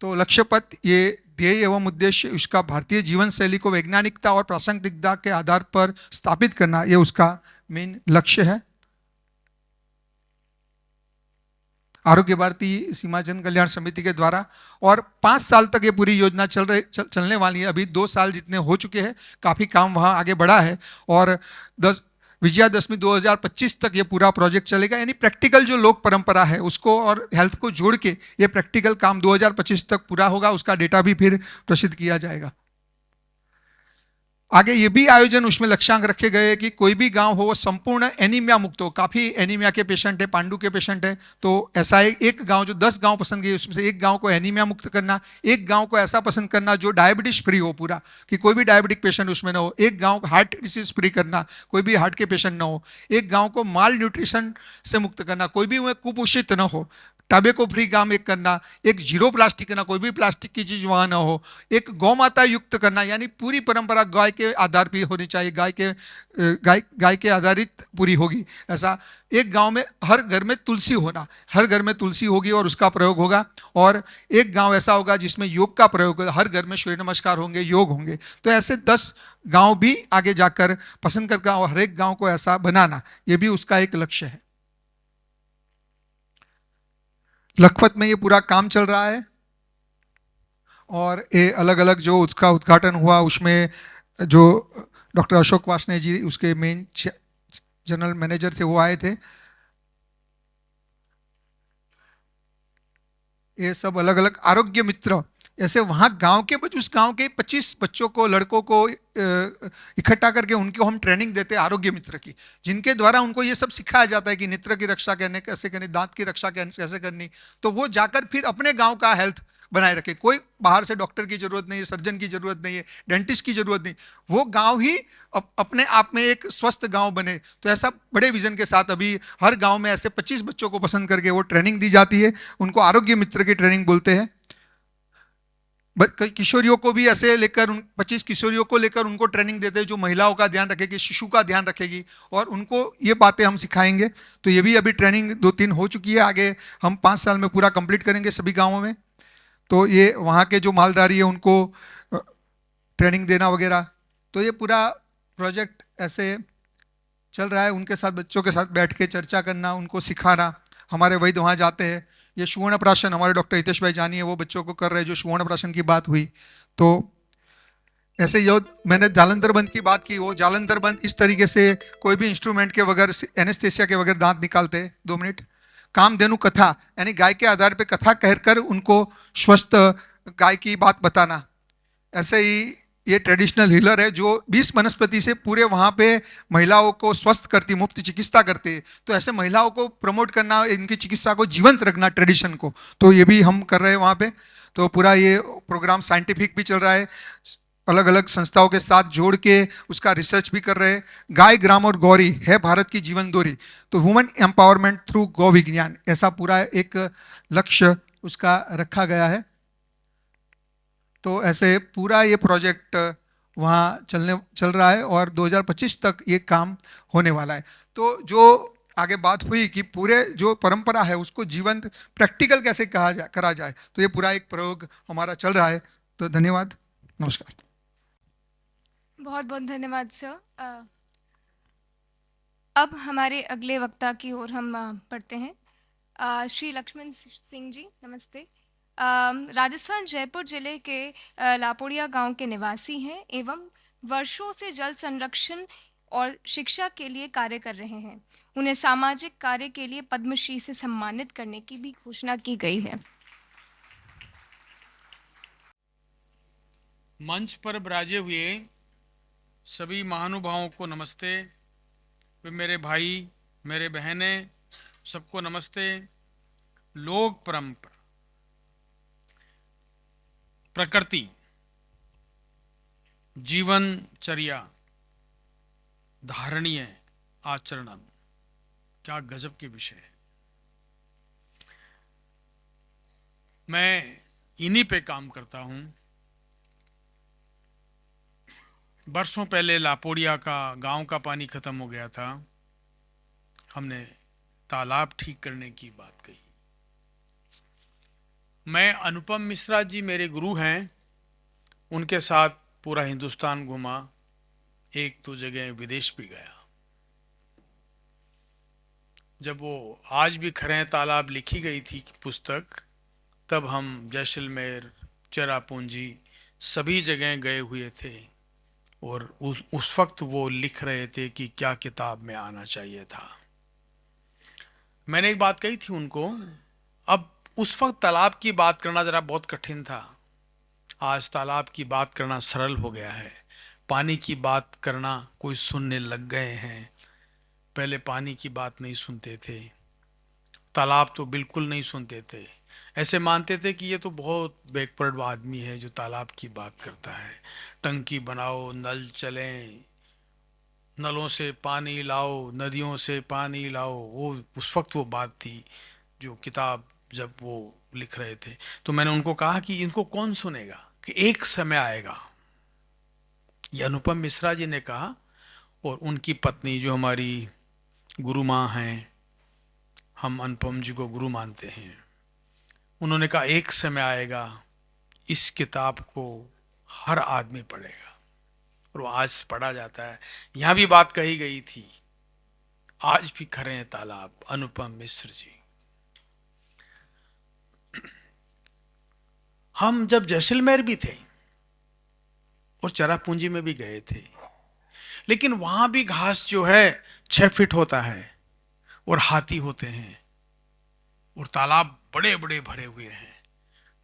तो लक्ष्य पथ, ये ध्येय एवं उद्देश्य, उसका भारतीय जीवन शैली को वैज्ञानिकता और प्रासंगिकता के आधार पर स्थापित करना, ये उसका मेन लक्ष्य है। आरोग्य भारती सीमा जन कल्याण समिति के द्वारा, और 5 साल तक ये पूरी योजना चलने वाली है। अभी 2 साल जितने हो चुके हैं, काफ़ी काम वहाँ आगे बढ़ा है, और विजयादशमी 2025 तक ये पूरा प्रोजेक्ट चलेगा। यानी प्रैक्टिकल जो लोक परंपरा है उसको और हेल्थ को जोड़ के ये प्रैक्टिकल काम 2025 तक पूरा होगा, उसका डेटा भी फिर प्रसिद्ध किया जाएगा। आगे ये भी आयोजन, उसमें लक्ष्यांक रखे गए कि कोई भी गांव हो वो संपूर्ण एनीमिया मुक्त हो। काफ़ी एनीमिया के पेशेंट है, पांडु के पेशेंट है, तो ऐसा एक गांव, जो 10 गांव पसंद किए उसमें से एक गांव को एनीमिया मुक्त करना, एक गांव को ऐसा पसंद करना जो डायबिटीज फ्री हो पूरा, कि कोई भी डायबिटिक पेशेंट उसमें ना हो, एक गांव को हार्ट डिसीज फ्री करना, कोई भी हार्ट के पेशेंट ना हो, एक गांव को माल न्यूट्रिशन से मुक्त करना, कोई भी वह कुपोषित न हो, टैबेको फ्री गांव एक करना, एक जीरो प्लास्टिक करना, कोई भी प्लास्टिक की चीज वहां ना हो, एक गौ माता युक्त करना, यानी पूरी परंपरा गाय के आधार पर होनी चाहिए, गाय के आधारित पूरी होगी। ऐसा एक गांव में हर घर में तुलसी होना, हर घर में तुलसी होगी और उसका प्रयोग होगा, और एक गांव ऐसा होगा जिसमें योग का प्रयोग होगा, हर घर में सूर्य नमस्कार होंगे, योग होंगे। तो ऐसे 10 गांव भी आगे जाकर पसंद करके और हर एक गांव को ऐसा बनाना, ये भी उसका एक लक्ष्य है। लखपत में ये पूरा काम चल रहा है, और ये अलग अलग जो उसका उद्घाटन हुआ उसमें जो डॉक्टर अशोक वासने जी उसके मेन जनरल मैनेजर थे, वो आए थे। ये सब अलग अलग आरोग्य मित्र, ऐसे वहाँ गांव के उस गांव के 25 बच्चों को, लड़कों को इकट्ठा करके उनको हम ट्रेनिंग देते हैं आरोग्य मित्र की, जिनके द्वारा उनको ये सब सिखाया जाता है कि नेत्र की रक्षा कैसे करनी, दांत की रक्षा कैसे करनी। तो वो जाकर फिर अपने गांव का हेल्थ बनाए रखे। कोई बाहर से डॉक्टर की जरूरत नहीं है, सर्जन की जरूरत नहीं है, डेंटिस्ट की जरूरत नहीं, वो गांव ही अपने आप में एक स्वस्थ गांव बने। तो ऐसा बड़े विजन के साथ अभी हर गांव में ऐसे 25 बच्चों को पसंद करके वो ट्रेनिंग दी जाती है, उनको आरोग्य मित्र की ट्रेनिंग बोलते हैं। किशोरियों को भी ऐसे लेकर 25 किशोरियों को लेकर उनको ट्रेनिंग देते हैं, जो महिलाओं का ध्यान रखेगी, शिशु का ध्यान रखेगी, और उनको ये बातें हम सिखाएंगे। तो ये भी अभी ट्रेनिंग 2-3 हो चुकी है, आगे हम 5 साल में पूरा कंप्लीट करेंगे सभी गांवों में। तो ये वहाँ के जो मालधारी है उनको ट्रेनिंग देना वगैरह, तो ये पूरा प्रोजेक्ट ऐसे चल रहा है। उनके साथ, बच्चों के साथ बैठ के चर्चा करना, उनको सिखाना। हमारे वैद्य वहाँ जाते हैं। ये सुवर्ण प्राशन हमारे डॉक्टर हितेश भाई जानिए, वो बच्चों को कर रहे हैं, जो सुवर्ण प्राशन की बात हुई। तो ऐसे जो मैंने जालंधर बंद की बात की, वो जालंधर बंद इस तरीके से कोई भी इंस्ट्रूमेंट के बगैर, एनेस्थेसिया के बगैर दांत निकालते हैं 2 मिनट। कामधेनु कथा, यानी गाय के आधार पे कथा कहकर उनको स्वस्थ गाय की बात बताना। ऐसे ही ये ट्रेडिशनल हीलर है जो 20 वनस्पति से पूरे वहाँ पे महिलाओं को स्वस्थ करती, मुफ्त चिकित्सा करती है। तो ऐसे महिलाओं को प्रमोट करना, इनकी चिकित्सा को जीवंत रखना, ट्रेडिशन को, तो ये भी हम कर रहे हैं वहाँ पे। तो पूरा ये प्रोग्राम साइंटिफिक भी चल रहा है, अलग अलग संस्थाओं के साथ जोड़ के उसका रिसर्च भी कर रहे हैं। गाय, ग्राम और गौरी है भारत की जीवन दोरी, तो वुमेन एम्पावरमेंट थ्रू गौ विज्ञान, ऐसा पूरा एक लक्ष्य उसका रखा गया है। तो ऐसे पूरा ये प्रोजेक्ट वहाँ चल रहा है और 2025 तक ये काम होने वाला है। तो जो आगे बात हुई कि पूरे जो परंपरा है उसको जीवंत प्रैक्टिकल कैसे करा जाए, तो ये पूरा एक प्रयोग हमारा चल रहा है। तो धन्यवाद, नमस्कार। बहुत बहुत धन्यवाद सर। अब हमारे अगले वक्ता की ओर हम पढ़ते हैं। श्री लक्ष्मण सिंह जी, नमस्ते। राजस्थान जयपुर जिले के लापोड़िया गांव के निवासी हैं एवं वर्षों से जल संरक्षण और शिक्षा के लिए कार्य कर रहे हैं। उन्हें सामाजिक कार्य के लिए पद्मश्री से सम्मानित करने की भी घोषणा की गई है। मंच पर विराजे हुए सभी महानुभावों को नमस्ते। वे मेरे भाई, मेरे बहनें, सबको नमस्ते। लोक परंपरा, प्रकृति, जीवनचर्या, धारणीय आचरण, क्या गजब के विषय है। मैं इन्हीं पे काम करता हूं। बरसों पहले लापोड़िया का गांव का पानी खत्म हो गया था। हमने तालाब ठीक करने की बात कही। मैं, अनुपम मिश्रा जी मेरे गुरु हैं, उनके साथ पूरा हिंदुस्तान घूमा, एक दो जगह विदेश भी गया। जब वो आज भी खरे तालाब लिखी गई थी पुस्तक, तब हम जैसलमेर, चेरापूंजी सभी जगह गए हुए थे और उस वक्त वो लिख रहे थे कि क्या किताब में आना चाहिए था। मैंने एक बात कही थी उनको, अब उस वक्त तालाब की बात करना जरा बहुत कठिन था, आज तालाब की बात करना सरल हो गया है। पानी की बात करना कोई सुनने लग गए हैं, पहले पानी की बात नहीं सुनते थे, तालाब तो बिल्कुल नहीं सुनते थे, ऐसे मानते थे कि ये तो बहुत बैकवर्ड आदमी है जो तालाब की बात करता है। टंकी बनाओ, नल चलें, नलों से पानी लाओ, नदियों से पानी लाओ, वो उस वक्त वो बात थी जो किताब जब वो लिख रहे थे। तो मैंने उनको कहा कि इनको कौन सुनेगा, कि एक समय आएगा, ये अनुपम मिश्रा जी ने कहा, और उनकी पत्नी जो हमारी गुरु माँ हैं, हम अनुपम जी को गुरु मानते हैं, उन्होंने कहा एक समय आएगा इस किताब को हर आदमी पढ़ेगा, और वो आज पढ़ा जाता है। यहां भी बात कही गई थी, आज भी खरे हैं तालाब, अनुपम मिश्र जी। हम जब जैसलमेर भी थे और चेरापूंजी में भी गए थे, लेकिन वहां भी घास जो है 6 फीट होता है और हाथी होते हैं और तालाब बड़े बड़े भरे हुए हैं।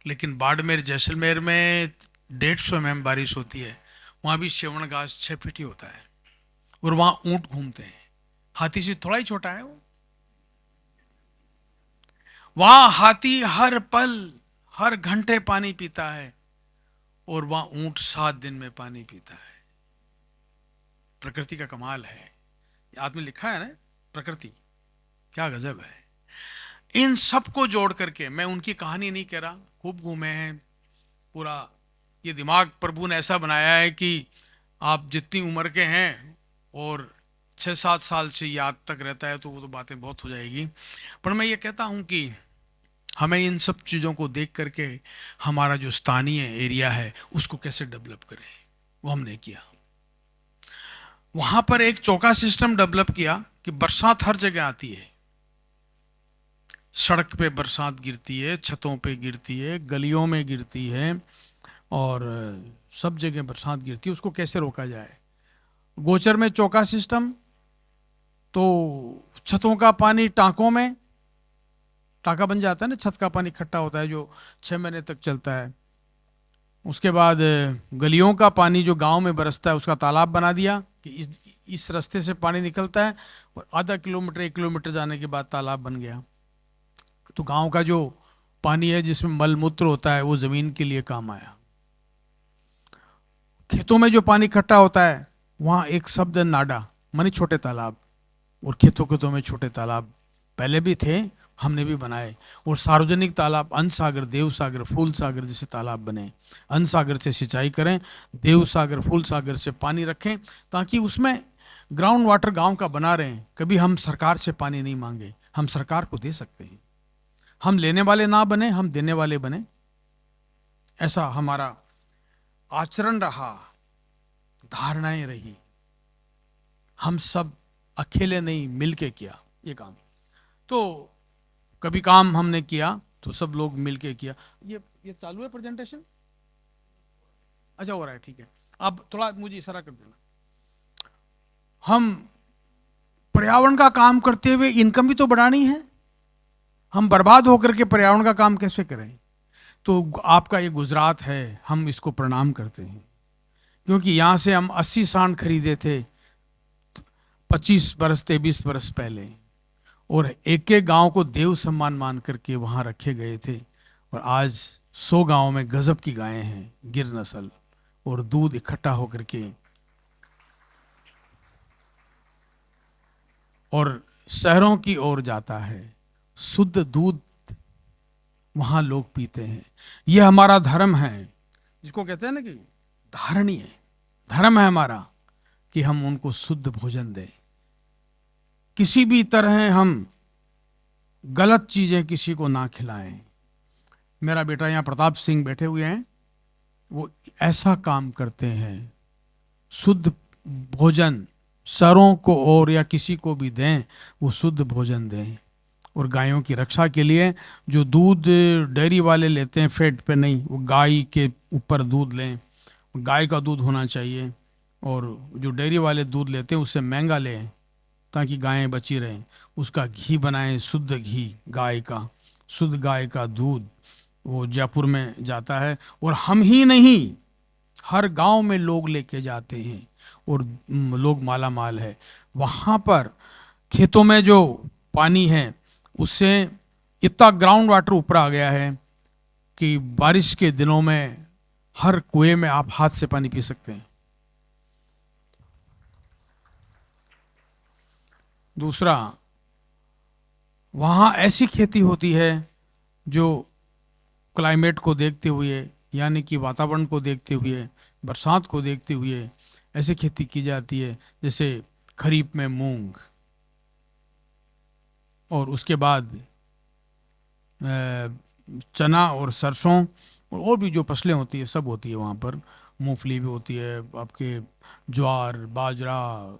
लेकिन बाड़मेर, जैसलमेर में 150 mm बारिश होती है, वहां भी श्रवण घास 6 फीट ही होता है और वहां ऊंट घूमते हैं, हाथी से थोड़ा ही छोटा है वो। वहां हाथी हर पल, हर घंटे पानी पीता है और वहां ऊंट 7 दिन में पानी पीता है। प्रकृति का कमाल है। आदमी लिखा है ना, प्रकृति क्या गजब है। इन सबको जोड़ करके, मैं उनकी कहानी नहीं कह रहा, खूब घूमे हैं, पूरा ये दिमाग प्रभु ने ऐसा बनाया है कि आप जितनी उम्र के हैं और 6-7 साल से याद तक रहता है तो वो तो बातें बहुत हो जाएगी। पर मैं ये कहता हूं कि हमें इन सब चीज़ों को देख करके हमारा जो स्थानीय एरिया है उसको कैसे डेवलप करें, वो हमने किया। वहां पर एक चौका सिस्टम डेवलप किया कि बरसात हर जगह आती है, सड़क पे बरसात गिरती है, छतों पे गिरती है, गलियों में गिरती है और सब जगह बरसात गिरती है। उसको कैसे रोका जाए? गोचर में चौका सिस्टम, तो छतों का पानी टांकों में, टांका बन जाता है ना, छत का पानी इकट्ठा होता है जो 6 महीने तक चलता है, उसके बाद गलियों का पानी जो गांव में बरसता है उसका तालाब बना दिया कि इस रास्ते से पानी निकलता है और आधा किलोमीटर 1 किलोमीटर जाने के बाद तालाब बन गया। तो गांव का जो पानी है जिसमें मल मूत्र होता है वो ज़मीन के लिए काम आया। खेतों में जो पानी इकट्ठा होता है वहाँ एक शब्द है नाडा, मानी छोटे तालाब। और खेतों में छोटे तालाब पहले भी थे, हमने भी बनाए। और सार्वजनिक तालाब अन्न सागर, देव सागर, फूल सागर जैसे तालाब बने। अन्न सागर से सिंचाई करें, देव सागर, फूल सागर से पानी रखें, ताकि उसमें ग्राउंड वाटर गांव का बना रहें। कभी हम सरकार से पानी नहीं मांगे, हम सरकार को दे सकते हैं। हम लेने वाले ना बने, हम देने वाले बने। ऐसा हमारा आचरण रहा, धारणाएं रही। हम सब अकेले नहीं, मिलके किया ये काम। तो कभी काम हमने किया तो सब लोग मिलके किया। ये चालू है प्रेजेंटेशन? अच्छा हो रहा है, ठीक है। अब थोड़ा मुझे इशारा कर देना। हम पर्यावरण का काम करते हुए इनकम भी तो बढ़ानी है। हम बर्बाद होकर के पर्यावरण का काम कैसे करें? तो आपका ये गुजरात है, हम इसको प्रणाम करते हैं, क्योंकि यहाँ से हम 80 सांड खरीदे थे 25 बरस 23 बरस पहले, और एक एक गांव को देव सम्मान मान करके वहाँ रखे गए थे। और आज 100 गांव में गजब की गायें हैं, गिर नस्ल, और दूध इकट्ठा होकर के और शहरों की ओर जाता है। शुद्ध दूध वहाँ लोग पीते हैं। यह हमारा धर्म है, जिसको कहते हैं ना कि धारणीय धर्म है हमारा, कि हम उनको शुद्ध भोजन दें। किसी भी तरह हम गलत चीजें किसी को ना खिलाएं। मेरा बेटा यहाँ प्रताप सिंह बैठे हुए हैं, वो ऐसा काम करते हैं। शुद्ध भोजन सरों को और या किसी को भी दें, वो शुद्ध भोजन दें। और गायों की रक्षा के लिए जो दूध डेयरी वाले लेते हैं फैट पे नहीं, वो गाय के ऊपर दूध लें। गाय का दूध होना चाहिए, और जो डेयरी वाले दूध लेते हैं उससे महंगा लें, ताकि गायें बची रहें। उसका घी बनाएं, शुद्ध घी गाय का, शुद्ध गाय का दूध वो जयपुर में जाता है। और हम ही नहीं, हर गांव में लोग लेके जाते हैं, और लोग माला माल है। वहाँ पर खेतों में जो पानी है उससे इतना ग्राउंड वाटर ऊपर आ गया है कि बारिश के दिनों में हर कुएं में आप हाथ से पानी पी सकते हैं। दूसरा, वहाँ ऐसी खेती होती है जो क्लाइमेट को देखते हुए, यानी कि वातावरण को देखते हुए, बरसात को देखते हुए ऐसी खेती की जाती है। जैसे खरीफ में मूंग, और उसके बाद चना और सरसों, और भी जो फसलें होती है सब होती है वहाँ पर। मूंगफली भी होती है, आपके ज्वार, बाजरा,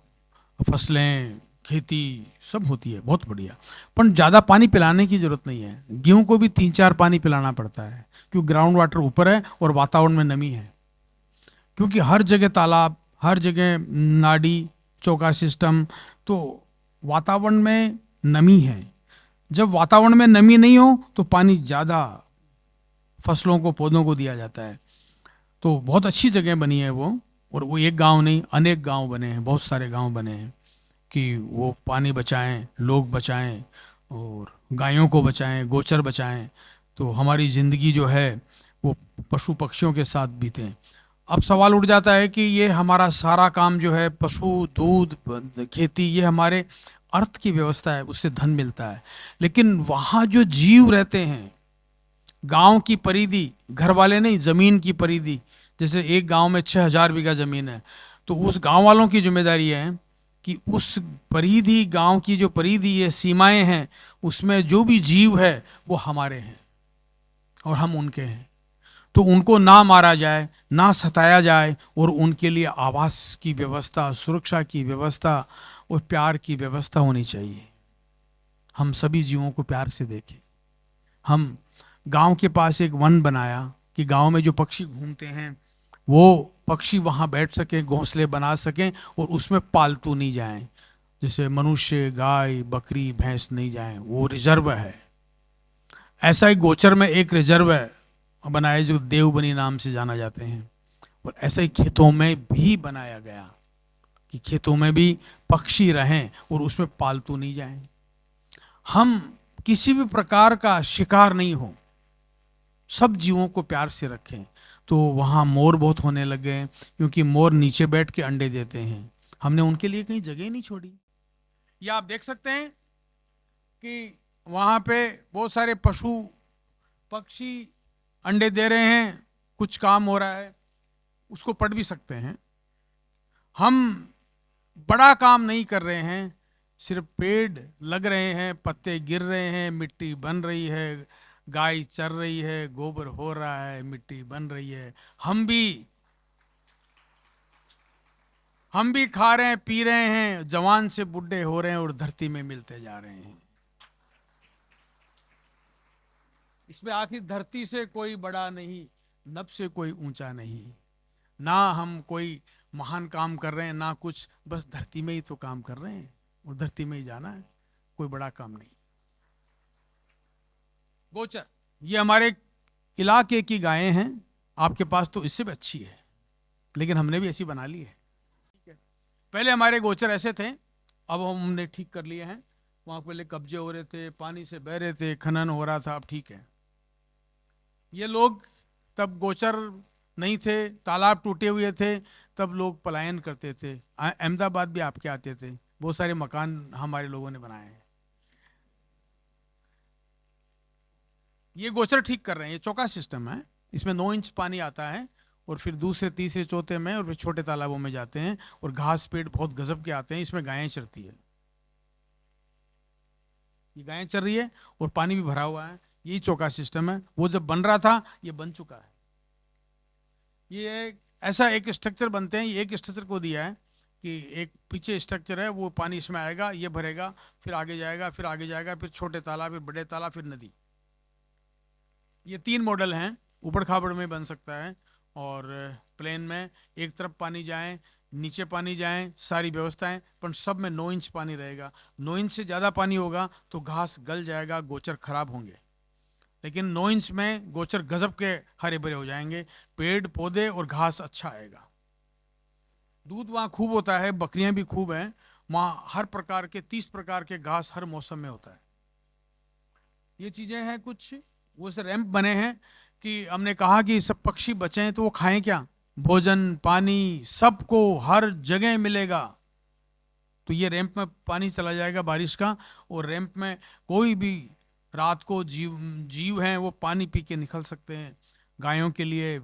फसलें, खेती सब होती है, बहुत बढ़िया। पर ज़्यादा पानी पिलाने की ज़रूरत नहीं है। गेहूं को भी 3-4 पानी पिलाना पड़ता है, क्योंकि ग्राउंड वाटर ऊपर है और वातावरण में नमी है। क्योंकि हर जगह तालाब, हर जगह नाडी, चौका सिस्टम, तो वातावरण में नमी है। जब वातावरण में नमी नहीं हो तो पानी ज़्यादा फसलों को, पौधों को दिया जाता है। तो बहुत अच्छी जगह बनी है वो। और वो एक गांव नहीं, अनेक गांव बने हैं, बहुत सारे गांव बने हैं कि वो पानी बचाएं, लोग बचाएं, और गायों को बचाएं, गोचर बचाएं। तो हमारी ज़िंदगी जो है वो पशु पक्षियों के साथ बीते। अब सवाल उठ जाता है कि ये हमारा सारा काम जो है, पशु, दूध, खेती, ये हमारे अर्थ की व्यवस्था है, उससे धन मिलता है। लेकिन वहाँ जो जीव रहते हैं, गांव की परिधि, घर वाले नहीं, ज़मीन की परिधि, जैसे एक गांव में 6000 बीघा ज़मीन है, तो उस गांव वालों की जिम्मेदारी है कि उस परिधि, गांव की जो परिधि है, सीमाएं हैं, उसमें जो भी जीव है वो हमारे हैं और हम उनके हैं। तो उनको ना मारा जाए, ना सताया जाए, और उनके लिए आवास की व्यवस्था, सुरक्षा की व्यवस्था और प्यार की व्यवस्था होनी चाहिए। हम सभी जीवों को प्यार से देखें। हम गांव के पास एक वन बनाया कि गांव में जो पक्षी घूमते हैं वो पक्षी वहाँ बैठ सकें, घोंसले बना सकें, और उसमें पालतू नहीं जाएं। जैसे मनुष्य, गाय, बकरी, भैंस नहीं जाएं, वो रिजर्व है। ऐसा ही गोचर में एक रिजर्व है, बनाए जो देवबनी नाम से जाना जाते हैं, और ऐसे ही खेतों में भी बनाया गया कि खेतों में भी पक्षी रहें और उसमें पालतू नहीं जाएं, हम किसी भी प्रकार का शिकार नहीं हो, सब जीवों को प्यार से रखें। तो वहाँ मोर बहुत होने लगे, क्योंकि मोर नीचे बैठ के अंडे देते हैं, हमने उनके लिए कहीं जगह नहीं छोड़ी। या आप देख सकते हैं कि वहाँ पे बहुत सारे पशु पक्षी अंडे दे रहे हैं, कुछ काम हो रहा है, उसको पढ़ भी सकते हैं। हम बड़ा काम नहीं कर रहे हैं, सिर्फ पेड़ लग रहे हैं, पत्ते गिर रहे हैं, मिट्टी बन रही है, गाय चर रही है, गोबर हो रहा है, मिट्टी बन रही है, हम भी खा रहे हैं, पी रहे हैं, जवान से बुढ़े हो रहे हैं और धरती में मिलते जा रहे हैं। इसमें आखिर धरती से कोई बड़ा नहीं, नभ से कोई ऊंचा नहीं, ना हम कोई महान काम कर रहे हैं ना कुछ, बस धरती में ही तो काम कर रहे हैं और धरती में ही जाना है, कोई बड़ा काम नहीं। गोचर, ये हमारे इलाके की गायें हैं, आपके पास तो इससे भी अच्छी है, लेकिन हमने भी ऐसी बना ली है। पहले हमारे गोचर ऐसे थे, अब हमने ठीक कर लिए हैं। वहाँ पहले कब्जे हो रहे थे, पानी से बह रहे थे, खनन हो रहा था, अब ठीक है। ये लोग तब गोचर नहीं थे, तालाब टूटे हुए थे, तब लोग पलायन करते थे। अहमदाबाद भी आपके आते थे, बहुत सारे मकान हमारे लोगों ने बनाए हैं। ये गोचर ठीक कर रहे हैं, ये चौका सिस्टम है, इसमें 9 इंच पानी आता है और फिर दूसरे तीसरे चौथे में और फिर छोटे तालाबों में जाते हैं, और घास पेड़ बहुत गजब के आते हैं, इसमें गायें चरती है, ये गायें चर रही है और पानी भी भरा हुआ है, यही चौका सिस्टम है। वो जब बन रहा था, ये बन चुका है। ये ऐसा एक स्ट्रक्चर बनते हैं, ये एक स्ट्रक्चर को दिया है कि एक पीछे स्ट्रक्चर है, वो पानी इसमें आएगा, ये भरेगा, फिर आगे जाएगा, फिर आगे जाएगा, फिर छोटे तालाब, फिर बड़े तालाब, फिर नदी। ये 3 मॉडल हैं, ऊबड़ खाबड़ में बन सकता है और प्लेन में, एक तरफ पानी जाए, नीचे पानी जाए, सारी व्यवस्थाएं, पर सब में 9 इंच पानी रहेगा। 9 इंच से ज़्यादा पानी होगा तो घास गल जाएगा, गोचर खराब होंगे, लेकिन 9 इंच में गोचर गजब के हरे भरे हो जाएंगे, पेड़ पौधे और घास अच्छा आएगा। दूध वहाँ खूब होता है, बकरियां भी खूब हैं वहाँ, हर प्रकार के 30 प्रकार के घास हर मौसम में होता है। ये चीज़ें हैं कुछ, वो से रैंप बने हैं कि हमने कहा कि सब पक्षी बचें तो वो खाएं क्या, भोजन पानी सबको हर जगह मिलेगा। तो ये रैंप में पानी चला जाएगा बारिश का, और रैंप में कोई भी रात को जीव हैं वो पानी पी के निकल सकते हैं। गायों के लिए,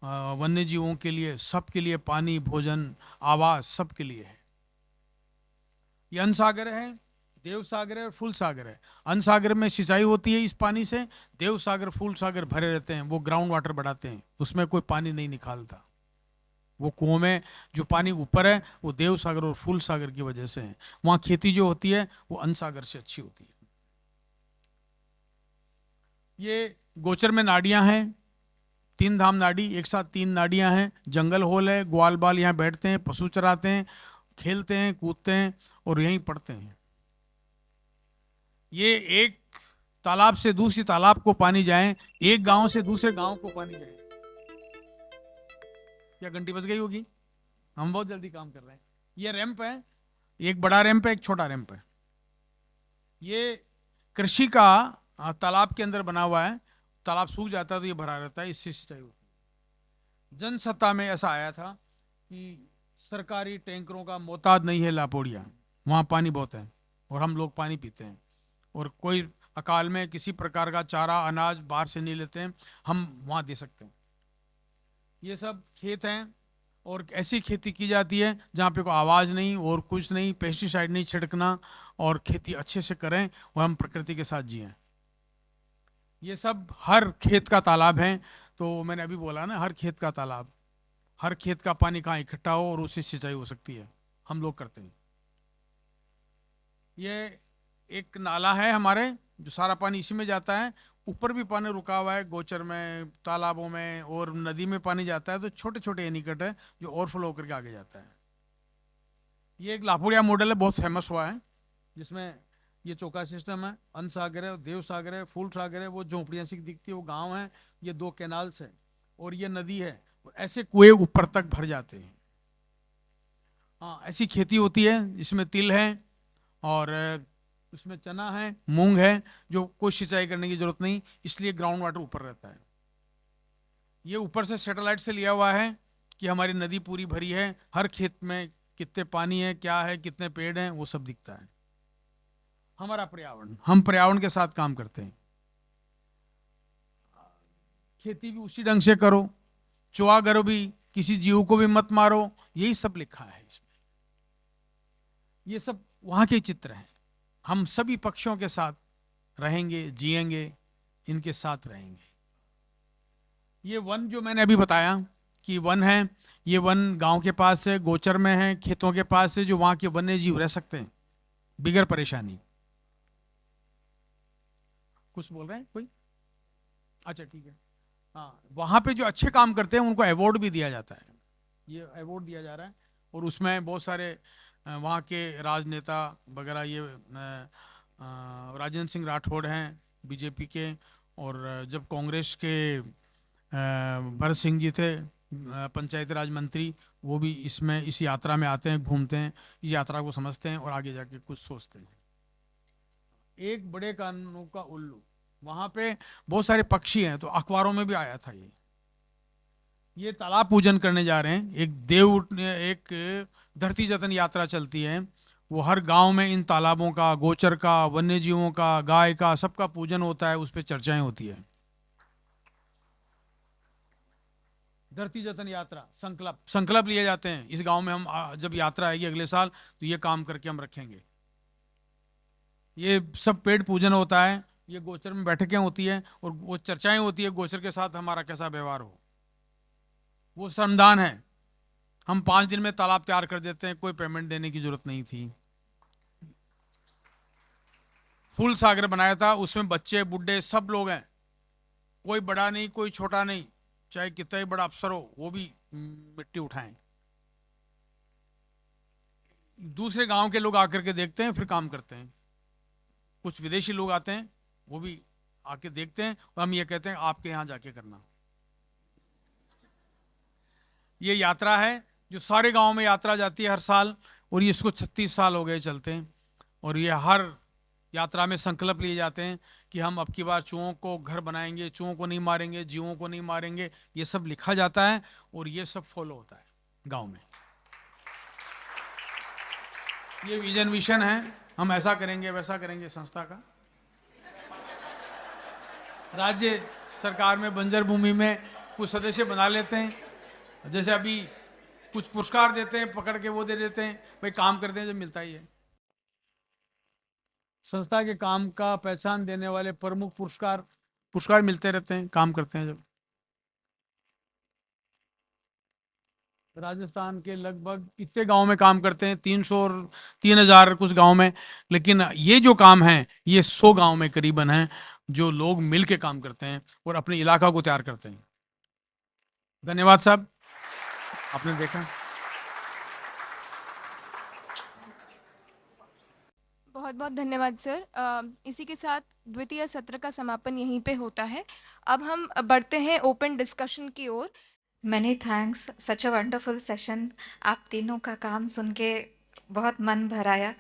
वन्य जीवों के लिए, सबके लिए पानी, भोजन, आवास सबके लिए है। ये अन्न सागर है, देव सागर है और फूल सागर है। अन्न सागर में सिंचाई होती है इस पानी से, देव सागर फूल सागर भरे रहते हैं, वो ग्राउंड वाटर बढ़ाते हैं, उसमें कोई पानी नहीं निकालता। वो कुओं में जो पानी ऊपर है वो देव सागर और फूल सागर की वजह से है। वहाँ खेती जो होती है वो अन्न सागर से अच्छी होती है। ये गोचर में नाड़ियाँ हैं, 3 धाम नाड़ी, एक साथ 3 नाड़ियाँ हैं, जंगल होल है, ग्वाल बाल यहाँ बैठते हैं, पशु चराते हैं, खेलते हैं, कूदते हैं और यहीं पढ़ते हैं। ये एक तालाब से दूसरी तालाब को पानी जाए, एक गांव से दूसरे गांव को पानी जाए। क्या घंटी बज गई होगी? हम बहुत जल्दी काम कर रहे हैं। ये रैंप है, एक बड़ा रैंप है, एक छोटा रैंप है। ये कृषि का तालाब के अंदर बना हुआ है, तालाब सूख जाता है तो ये भरा रहता है, इससे सिंचाई होती है। जनसत्ता में ऐसा आया था कि सरकारी टैंकरों का मोहताज नहीं है लापोड़िया, वहाँ पानी बहुत है और हम लोग पानी पीते हैं, और कोई अकाल में किसी प्रकार का चारा अनाज बाहर से नहीं लेते हैं, हम वहाँ दे सकते हैं। ये सब खेत हैं और ऐसी खेती की जाती है जहाँ पे कोई आवाज़ नहीं और कुछ नहीं, पेस्टिसाइड नहीं छिड़कना, और खेती अच्छे से करें और हम प्रकृति के साथ जिएं। ये सब हर खेत का तालाब है, तो मैंने अभी बोला ना, हर खेत का तालाब, हर खेत का पानी कहाँ इकट्ठा हो और उससे सिंचाई हो सकती है, हम लोग करते हैं। ये एक नाला है हमारे, जो सारा पानी इसी में जाता है, ऊपर भी पानी रुका हुआ है गोचर में, तालाबों में और नदी में पानी जाता है, तो छोटे छोटे एनीकट है जो ओवरफ्लो करके आगे जाता है। ये एक लापुड़िया मॉडल है, बहुत फेमस हुआ है, जिसमें ये चौका सिस्टम है, अन्न सागर है, देव सागर है, फूल सागर है, वो झोंपड़ियां सी दिखती है वो गांव है, ये 2 कैनाल्स है और ये नदी है। ऐसे कुएं ऊपर तक भर जाते हैं। हाँ, ऐसी खेती होती है, इसमें तिल है और उसमें चना है, मूंग है, जो कोई सिंचाई करने की जरूरत नहीं, इसलिए ग्राउंड वाटर ऊपर रहता है। ये ऊपर से सैटेलाइट से लिया हुआ है कि हमारी नदी पूरी भरी है, हर खेत में कितने पानी है, क्या है, कितने पेड़ हैं, वो सब दिखता है। हमारा पर्यावरण, हम पर्यावरण के साथ काम करते हैं। खेती भी उसी ढंग से करो, चुआ करो भी, किसी जीव को भी मत मारो, यही सब लिखा है इसमें। ये सब वहां के चित्र हैं। हम सभी पक्षियों के साथ रहेंगे, जिएंगे, इनके साथ रहेंगे। ये वन जो मैंने अभी बताया कि वन है, ये वन गांव के पास है, गोचर में है, खेतों के पास है, जो वहां के वन्य जीव रह सकते हैं बिगर परेशानी। कुछ बोल रहे हैं कोई? अच्छा ठीक है। हाँ, वहां पे जो अच्छे काम करते हैं उनको अवार्ड भी दिया जाता है। ये अवार्ड दिया जा रहा है और उसमें बहुत सारे वहाँ के राजनेता वगैरह, ये राजेंद्र सिंह राठौड़ हैं बीजेपी के, और जब कांग्रेस के भरत सिंह जी थे पंचायती राज मंत्री, वो भी इसमें इस यात्रा में आते हैं, घूमते हैं, इस यात्रा को समझते हैं और आगे जाके कुछ सोचते हैं। एक बड़े कानूनों का उल्लू, वहां पे बहुत सारे पक्षी हैं, तो अखबारों में भी आया था। ये तालाब पूजन करने जा रहे हैं, एक धरती जतन यात्रा चलती है, वो हर गांव में इन तालाबों का, गोचर का, वन्य जीवों का, गाय का, सबका पूजन होता है, उस पर चर्चाएं होती है। धरती जतन यात्रा, संकल्प लिए जाते हैं। इस गांव में हम जब यात्रा आएगी अगले साल तो ये काम करके हम रखेंगे। ये सब पेड़ पूजन होता है, ये गोचर में बैठकें होती है और वो चर्चाएं होती है, गोचर के साथ हमारा कैसा व्यवहार हो। वो श्रमदान है, हम 5 दिन में तालाब तैयार कर देते हैं, कोई पेमेंट देने की जरूरत नहीं थी। फूल सागर बनाया था, उसमें बच्चे बूढ़े सब लोग हैं, कोई बड़ा नहीं, कोई छोटा नहीं, चाहे कितना ही बड़ा अफसर हो वो भी मिट्टी उठाएं। दूसरे गांव के लोग आकर के देखते हैं, फिर काम करते हैं। कुछ विदेशी लोग आते हैं, वो भी आके देखते हैं और हम ये कहते हैं आपके यहाँ जाके करना। ये यात्रा है जो सारे गांव में यात्रा जाती है हर साल, और ये इसको 36 साल हो गए चलते हैं। और ये हर यात्रा में संकल्प लिए जाते हैं कि हम अब की बार चूहों को घर बनाएंगे, चूहों को नहीं मारेंगे, जीवों को नहीं मारेंगे। ये सब लिखा जाता है और ये सब फॉलो होता है गांव में। ये विजन मिशन है, हम ऐसा करेंगे वैसा करेंगे संस्था का। राज्य सरकार में बंजर भूमि में कुछ सदस्य बना लेते हैं, जैसे अभी कुछ पुरस्कार देते हैं, पकड़ के वो दे देते हैं, भाई काम करते हैं जब मिलता ही है। संस्था के काम का पहचान देने वाले प्रमुख पुरस्कार मिलते रहते हैं, काम करते हैं जब। राजस्थान के लगभग इतने गांव में काम करते हैं, 300 और 3000 कुछ गांव में, लेकिन ये जो काम है ये 100 गांव में करीबन है, जो लोग मिल के काम करते हैं और अपने इलाका को तैयार करते हैं। धन्यवाद साहब, आपने देखा। बहुत बहुत धन्यवाद सर। इसी के साथ द्वितीय सत्र का समापन यहीं पे होता है। अब हम बढ़ते हैं ओपन डिस्कशन की ओर। Many thanks, such a wonderful session. आप तीनों का काम सुन के बहुत मन भर आया।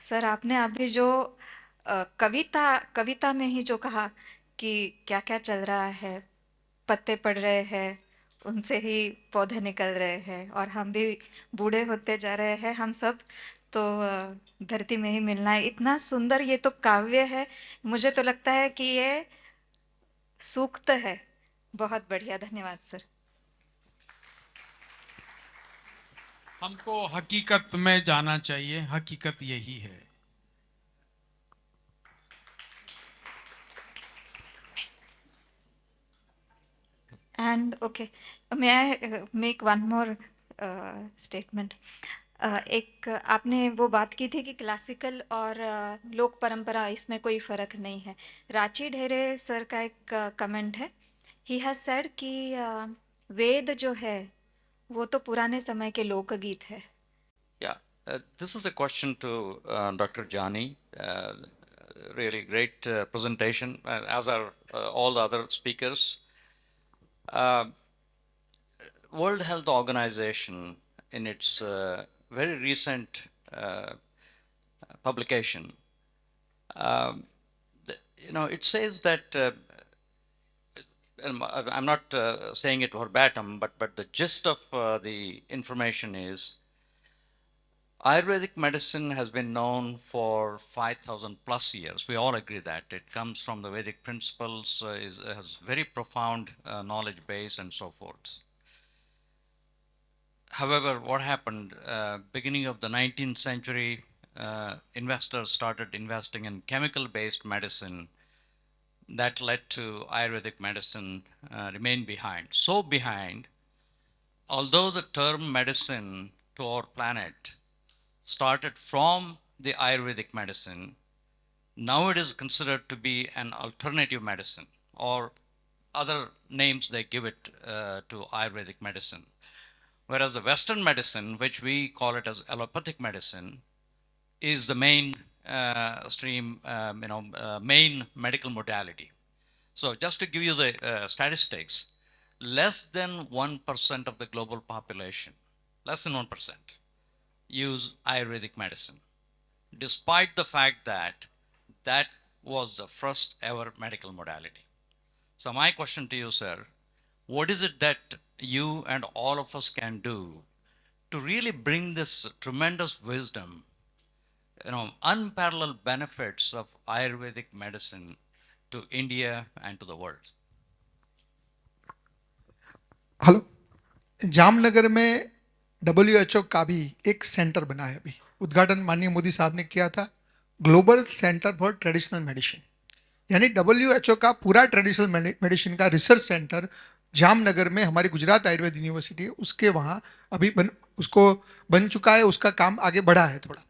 सर, आपने अभी जो कविता में ही जो कहा कि क्या क्या चल रहा है, पत्ते पड़ रहे हैं, उनसे ही पौधे निकल रहे हैं और हम भी बूढ़े होते जा रहे हैं, हम सब तो धरती में ही मिलना है। इतना सुंदर ये तो काव्य है, मुझे तो लगता है कि ये सूक्त है। बहुत बढ़िया, धन्यवाद सर। हमको हकीकत में जाना चाहिए, हकीकत यही है। And okay, may I make one more statement? एक आपने वो बात की थी कि क्लासिकल और लोक परंपरा इसमें कोई फर्क नहीं है। रांची ढेरे सर का एक कमेंट है, ही हैज सेड कि वेद जो है वो तो पुराने समय के लोकगीत है। Yeah, This is a question to Dr. Jani. Really great presentation, as are all the other speakers. World Health Organization, in its very recent publication, it says that, and I'm not saying it verbatim, but the gist of the information is Ayurvedic medicine has been known for 5,000 plus years. We all agree that. It comes from the Vedic principles, has very profound knowledge base and so forth. However, what happened, beginning of the 19th century, investors started investing in chemical-based medicine. That led to Ayurvedic medicine remain behind. So behind, although the term medicine to our planet started from the Ayurvedic medicine, now it is considered to be an alternative medicine, or other names they give it to Ayurvedic medicine. Whereas the Western medicine, which we call it as allopathic medicine, is the main main medical modality. So just to give you the statistics, less than 1% of the global population, less than 1%, use Ayurvedic medicine, despite the fact that that was the first ever medical modality. So my question to you, sir, what is it that you and all of us can do to really bring this tremendous wisdom, unparalleled benefits of Ayurvedic medicine to India and to the world? Hello, Jamnagar में WHO का भी एक centre बना है। अभी उद्घाटन माननीय मोदी साहब ने किया था, global centre for traditional medicine, यानी WHO का पूरा ट्रेडिशनल मेडिसिन का रिसर्च सेंटर जामनगर में हमारी गुजरात आयुर्वेद यूनिवर्सिटी उसके वहाँ अभी उसको बन चुका है। उसका काम आगे बढ़ा है थोड़ा।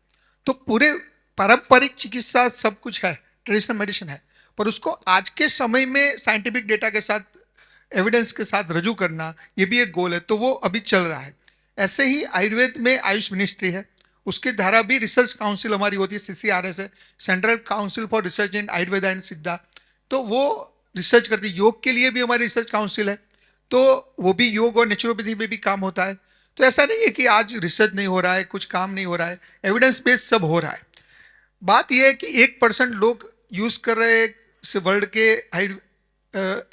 तो पूरे पारंपरिक चिकित्सा सब कुछ है, ट्रेडिशनल मेडिसिन है, पर उसको आज के समय में साइंटिफिक डेटा के साथ, एविडेंस के साथ रजू करना, ये भी एक गोल है। तो वो अभी चल रहा है। ऐसे ही आयुर्वेद में आयुष मिनिस्ट्री है, उसके द्वारा भी रिसर्च काउंसिल हमारी होती है, CCRS है, central council for research in Ayurveda and सिद्धा। तो वो रिसर्च करती है। योग के लिए भी हमारी रिसर्च काउंसिल है, तो वो भी योग और नेचुरोपैथी में भी काम होता है। तो ऐसा नहीं है कि आज रिसर्च नहीं हो रहा है, कुछ काम नहीं हो रहा है, एविडेंस बेस्ड सब हो रहा है। बात यह है कि 1% लोग यूज कर रहे हैं वर्ल्ड के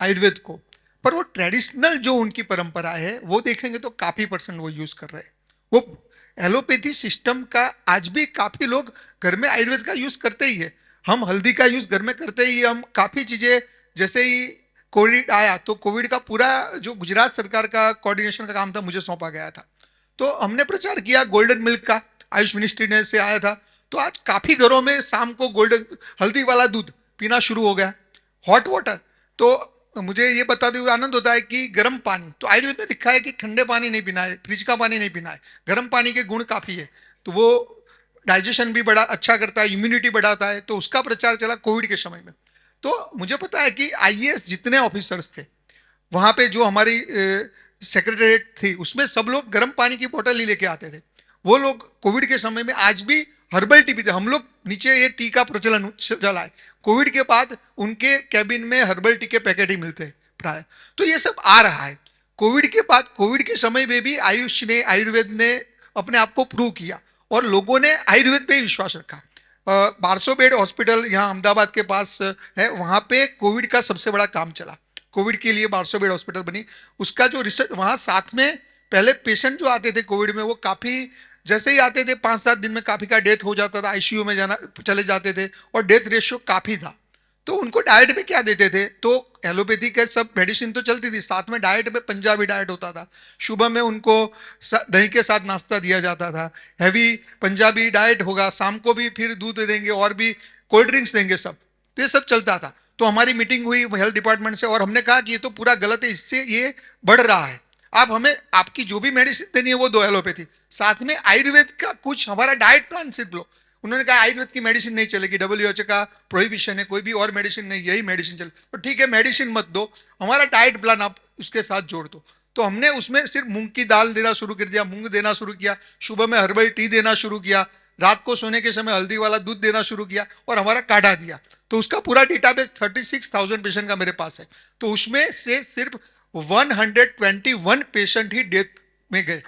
आयुर्वेद को, पर वो ट्रेडिशनल जो उनकी परंपरा है वो देखेंगे तो काफी % वो यूज कर रहे हैं। वो एलोपैथी सिस्टम का आज भी काफी लोग घर में आयुर्वेद का यूज करते ही है। हम हल्दी का यूज घर में करते ही, हम काफी चीजें, जैसे ही कोविड आया तो कोविड का पूरा जो गुजरात सरकार का कोऑर्डिनेशन का काम था मुझे सौंपा गया था, तो हमने प्रचार किया गोल्डन मिल्क का, आयुष मिनिस्ट्री ने से आया था। तो आज काफी घरों में शाम को गोल्डन हल्दी वाला दूध पीना शुरू हो गया, हॉट वाटर। तो मुझे ये बताते हुए आनंद होता है कि गर्म पानी, तो आयुर्वेद में लिखा है कि ठंडे पानी नहीं पीना है, फ्रिज का पानी नहीं पीना है, गर्म पानी के गुण काफी है। तो वो डाइजेशन भी बड़ा अच्छा करता है, इम्यूनिटी बढ़ाता है। तो उसका प्रचार चला कोविड के समय में। तो मुझे पता है कि IAS जितने ऑफिसर्स थे वहां पे, जो हमारी सेक्रेटरीट थी, उसमें सब लोग गर्म पानी की बोतल ही लेके आते थे। वो लोग कोविड के समय में आज भी हर्बल टी पीते। हम लोग नीचे ये टी का प्रचलन चला है, कोविड के बाद उनके कैबिन में हर्बल टी के पैकेट ही मिलते हैं प्राय। तो ये सब आ रहा है। कोविड के बाद, कोविड के समय में भी आयुष ने, आयुर्वेद ने अपने आप को प्रूव किया और लोगों ने आयुर्वेद पे विश्वास रखा। 1200 बेड हॉस्पिटल यहाँ अहमदाबाद के पास है, वहाँ पे कोविड का सबसे बड़ा काम चला। कोविड के लिए 1200 बेड हॉस्पिटल बनी। उसका जो रिसर्च वहाँ साथ में, पहले पेशेंट जो आते थे कोविड में, वो काफ़ी जैसे ही आते थे 5-7 दिन में काफ़ी का डेथ हो जाता था, ICU में जाना चले जाते थे और डेथ रेशियो काफ़ी था। तो उनको डाइट में क्या देते थे, तो एलोपैथी के सब मेडिसिन तो चलती थी, साथ में डाइट में पंजाबी डाइट होता था। सुबह में उनको दही के साथ नाश्ता दिया जाता था, हैवी पंजाबी डाइट होगा, शाम को भी फिर दूध देंगे और भी कोल्ड ड्रिंक्स देंगे, सब तो ये सब चलता था। तो हमारी मीटिंग हुई हेल्थ डिपार्टमेंट से और हमने कहा कि ये तो पूरा गलत है, इससे ये बढ़ रहा है। आप हमें आपकी जो भी मेडिसिन देनी है वो दो एलोपैथी, साथ में आयुर्वेद का कुछ हमारा डाइट प्लान सिर्फ लो। उन्होंने कहा आयुर्वेद की मेडिसिन नहीं चलेगी, WHO का प्रोहिबिशन है, कोई भी और मेडिसिन नहीं, यही मेडिसिन चले। तो ठीक है, मेडिसिन मत दो, हमारा डाइट प्लान आप उसके साथ जोड़ दो। तो हमने उसमें सिर्फ मूंग की दाल देना शुरू कर दिया, मूंग देना शुरू किया, सुबह में हर्बल टी देना शुरू किया, रात को सोने के समय हल्दी वाला दूध देना शुरू किया और हमारा काढ़ा दिया। तो उसका पूरा डेटाबेस 36,000 पेशेंट का मेरे पास है। तो उसमें से सिर्फ 121 पेशेंट ही डेथ में गए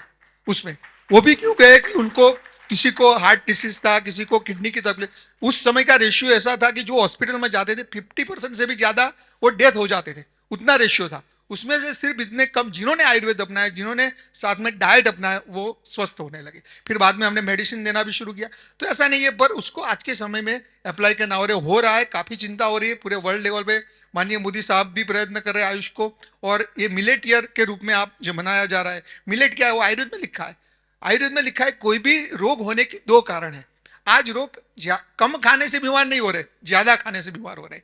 उसमें। वो भी क्यों गए कि उनको किसी को हार्ट डिसीज था, किसी को किडनी की तकलीफ। उस समय का रेशियो ऐसा था कि जो हॉस्पिटल में जाते थे 50% से भी ज्यादा वो डेथ हो जाते थे, उतना रेशियो था। उसमें से सिर्फ इतने कम जिन्होंने आयुर्वेद अपनाया, जिन्होंने साथ में डाइट अपनाया, वो स्वस्थ होने लगे। फिर बाद में हमने मेडिसिन देना भी शुरू किया। तो ऐसा नहीं है, पर उसको आज के समय में अप्लाई करना हो रहा है। काफी चिंता हो रही है पूरे वर्ल्ड लेवल पे। माननीय मोदी साहब भी प्रयत्न कर रहे हैं आयुष को, और ये मिलेट ईयर के रूप में आप जो मनाया जा रहा है। मिलेट क्या है, वो आयुर्वेद में लिखा है। आयुर्वेद में लिखा है कोई भी रोग होने के 2 कारण है। आज रोग कम खाने से बीमार नहीं हो रहे, ज्यादा खाने से बीमार हो रहे।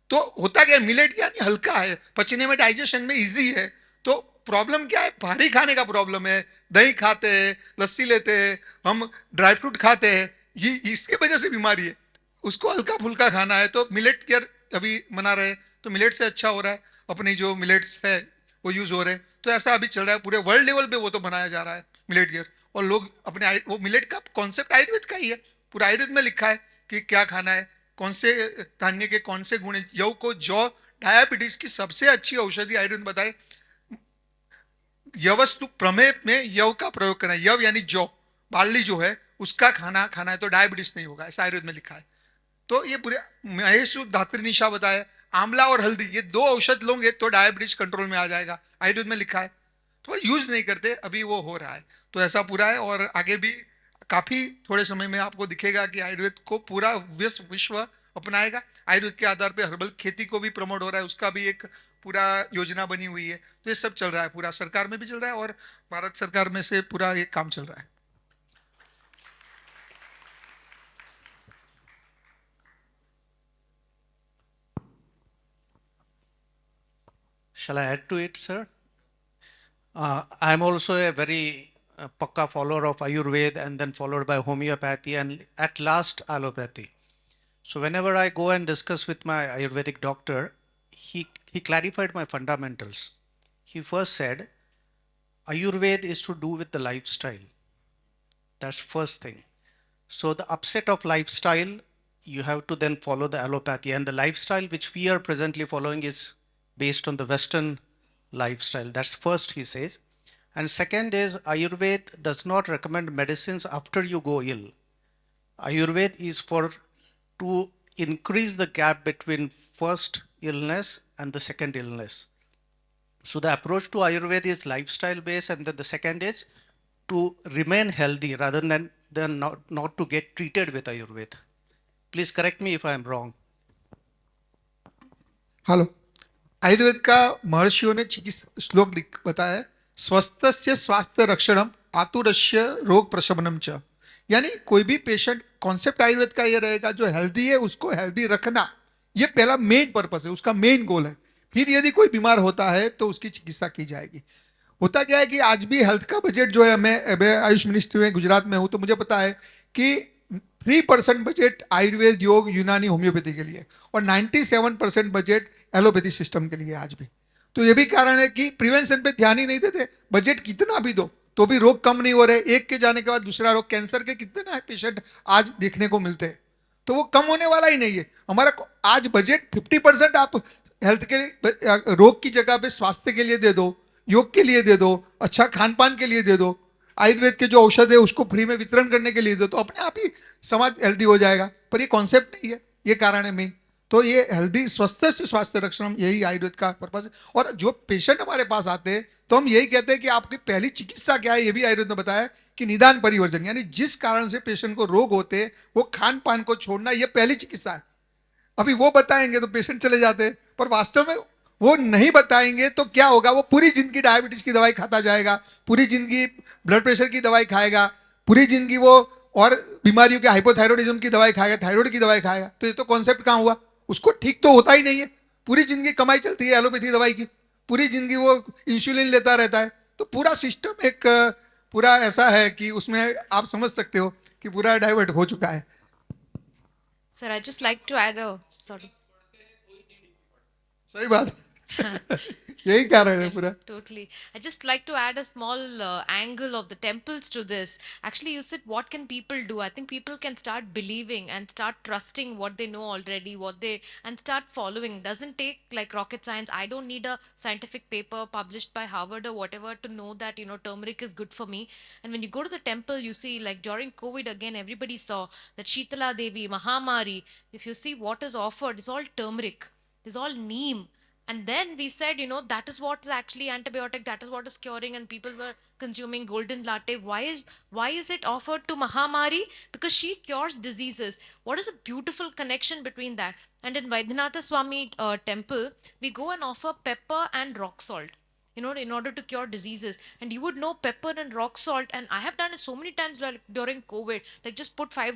तो होता क्या है, मिलेट यानी हल्का है, पचने में, डाइजेशन में इजी है। तो प्रॉब्लम क्या है, भारी खाने का प्रॉब्लम है। दही खाते हैं, लस्सी लेते हैं, हम ड्राई फ्रूट खाते हैं, ये इसके वजह से बीमारी है। उसको हल्का फुल्का खाना है। तो मिलेट ईयर अभी मना रहे, तो मिलेट से अच्छा हो रहा है। अपनी जो मिलेट्स है वो यूज हो रहे हैं। तो ऐसा अभी चल रहा है पूरे वर्ल्ड लेवल पे, वो तो मनाया जा रहा है मिलेट ईयर। और लोग अपने वो मिलेट का कॉन्सेप्ट आयुर्वेद का ही है, पूरा आयुर्वेद में लिखा है कि क्या खाना है, कौन से धान्य के कौन से गुण है। जौ डायबिटीज की सबसे अच्छी औषधि आयुर्वेद बताए। यवस्तु प्रमेय में यव का प्रयोग करना है। यव यानी जौ, बार्ली जो है उसका खाना है तो डायबिटीज नहीं होगा, ऐसा आयुर्वेद में लिखा है। तो ये पूरे महेश धात्री निशा बताया, आंवला और हल्दी ये 2 औषध लोगे तो डायबिटीज कंट्रोल में आ जाएगा, आयुर्वेद में लिखा है। तो यूज नहीं करते, अभी वो हो रहा है। तो ऐसा पूरा है, और आगे भी काफी थोड़े समय में आपको दिखेगा कि आयुर्वेद को पूरा विश्व अपनाएगा। आयुर्वेद के आधार पर हर्बल खेती को भी प्रमोट हो रहा है, उसका भी एक पूरा योजना बनी हुई है। तो ये सब चल रहा है, पूरा सरकार में भी चल रहा है और भारत सरकार में से पूरा ये काम चल रहा है। Shall I add to it, sir? I'm also a very pakka follower of Ayurveda, and then followed by homeopathy, and at last allopathy. So whenever I go and discuss with my Ayurvedic doctor, he clarified my fundamentals. He first said, Ayurveda is to do with the lifestyle. That's first thing. So the upset of lifestyle, you have to then follow the allopathy, and the lifestyle which we are presently following is based on the Western lifestyle. That's first, he says. And second is, Ayurveda does not recommend medicines after you go ill. Ayurveda is to increase the gap between first illness and the second illness. So the approach to Ayurveda is lifestyle based, and then the second is to remain healthy rather than not to get treated with Ayurveda. Please correct me if I am wrong. Hello, Ayurveda का महर्षियों ने चिकित्सा श्लोक बताया है, स्वस्थस्य स्वास्थ्य रक्षणम आतुरस्य रोग प्रशमनम च। यानी कोई भी पेशेंट, कॉन्सेप्ट आयुर्वेद का ये रहेगा, जो हेल्दी है उसको हेल्दी रखना, ये पहला मेन पर्पस है, उसका मेन गोल है। फिर यदि कोई बीमार होता है तो उसकी चिकित्सा की जाएगी। होता क्या है कि आज भी हेल्थ का बजट जो है, मैं आयुष मिनिस्ट्री में गुजरात में हूं, तो मुझे पता है कि 3% बजट आयुर्वेद, योग, यूनानी, होम्योपैथी के लिए, और 97% बजट एलोपैथी सिस्टम के लिए आज भी। तो ये भी कारण है कि प्रिवेंशन पे ध्यान ही नहीं देते। बजट कितना भी दो तो भी रोग कम नहीं हो रहे। एक के जाने के बाद दूसरा रोग, कैंसर के कितने पेशेंट आज देखने को मिलते हैं, तो वो कम होने वाला ही नहीं है। हमारा आज बजट 50% आप हेल्थ के रोग की जगह पे स्वास्थ्य के लिए दे दो, योग के लिए दे दो, अच्छा खान पान के लिए दे दो, आयुर्वेद के जो औषध है उसको फ्री में वितरण करने के लिए दो, तो अपने आप ही समाज हेल्दी हो जाएगा। पर ये कॉन्सेप्ट नहीं है, ये कारण है मेन। तो ये हेल्दी, स्वस्थ से स्वास्थ्य रक्षण, यही आयुर्वेद का पर्पस है। और जो पेशेंट हमारे पास आते हैं तो हम यही कहते हैं कि आपकी पहली चिकित्सा क्या है, ये भी आयुर्वेद ने बताया कि निदान परिवर्जन, यानी जिस कारण से पेशेंट को रोग होते हैं वो खान पान को छोड़ना, ये पहली चिकित्सा है। अभी वो बताएंगे तो पेशेंट चले जाते हैं, पर वास्तव में वो नहीं बताएंगे तो क्या होगा, वो पूरी जिंदगी डायबिटीज की दवाई खाता जाएगा, पूरी जिंदगी ब्लड प्रेशर की दवाई खाएगा, पूरी जिंदगी वो और बीमारियों के हाइपोथायरॉयडिज्म की दवाई खाएगा, थायराइड की दवाई खाएगा। तो ये तो कॉन्सेप्ट कहाँ हुआ, उसको ठीक तो होता ही नहीं है। पूरी जिंदगी कमाई चलती है एलोपैथी दवाई की, पूरी जिंदगी वो इंसुलिन लेता रहता है। तो पूरा सिस्टम एक पूरा ऐसा है कि उसमें आप समझ सकते हो कि पूरा डाइवर्ट हो चुका है। Sir, I just like to add a sorry. सही बात। यही कारण है पूरा. Totally. I just like to add a small angle of the temples to this. Actually, you said, what can people do? I think people can start believing and start trusting what they know already, and start following. Doesn't take like rocket science. I don't need a scientific paper published by Harvard or whatever to know that, turmeric is good for me. And when you go to the temple, you see, like during COVID, again, everybody saw that Shitala Devi, Mahamari. If you see what is offered, it's all turmeric, it's all neem. And then we said, that is what is actually antibiotic, that is what is curing, and people were consuming golden latte. Why is it offered to Mahamari? Because she cures diseases. What is a beautiful connection between that? And in Vaidyanatha Swami temple, we go and offer pepper and rock salt, in order to cure diseases. And you would know pepper and rock salt, and I have done it so many times, like during COVID, like just put 5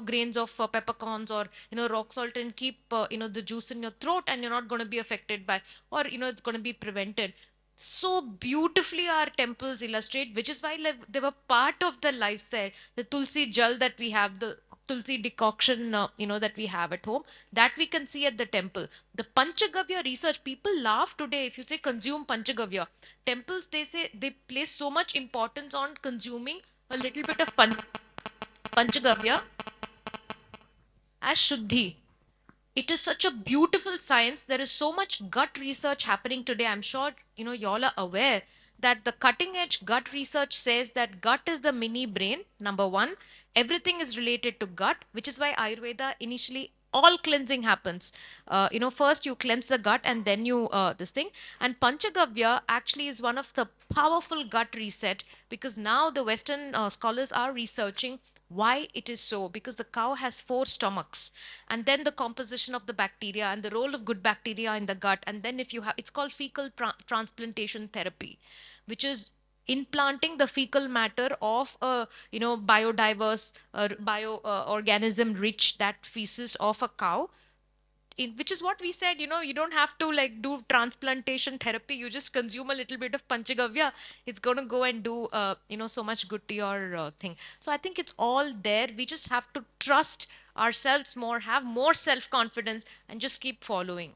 grains of peppercorns or rock salt and keep the juice in your throat, and you're not going to be affected by, or it's going to be prevented. So beautifully our temples illustrate, which is why they were part of the lifestyle. The tulsi jal that we have, the tulsi decoction, that we have at home, that we can see at the temple. The Panchagavya research, people laugh today if you say consume Panchagavya. Temples, they say they place so much importance on consuming a little bit of Panchagavya as Shuddhi. It is such a beautiful science. There is so much gut research happening today. I'm sure y'all are aware that the cutting edge gut research says that gut is the mini brain. Number one, everything is related to gut, which is why Ayurveda initially all cleansing happens. First you cleanse the gut and then you this thing. And Panchagavya actually is one of the powerful gut reset, because now the Western scholars are researching why it is so, because the cow has 4 stomachs, and then the composition of the bacteria and the role of good bacteria in the gut. And then if you have, it's called fecal transplantation therapy, which is implanting the fecal matter of a biodiverse organism rich, that feces of a cow, which is what we said, you don't have to like do transplantation therapy. You just consume a little bit of Panchagavya. It's going to go and do, so much good to your thing. So I think it's all there. We just have to trust ourselves more, have more self-confidence, and just keep following.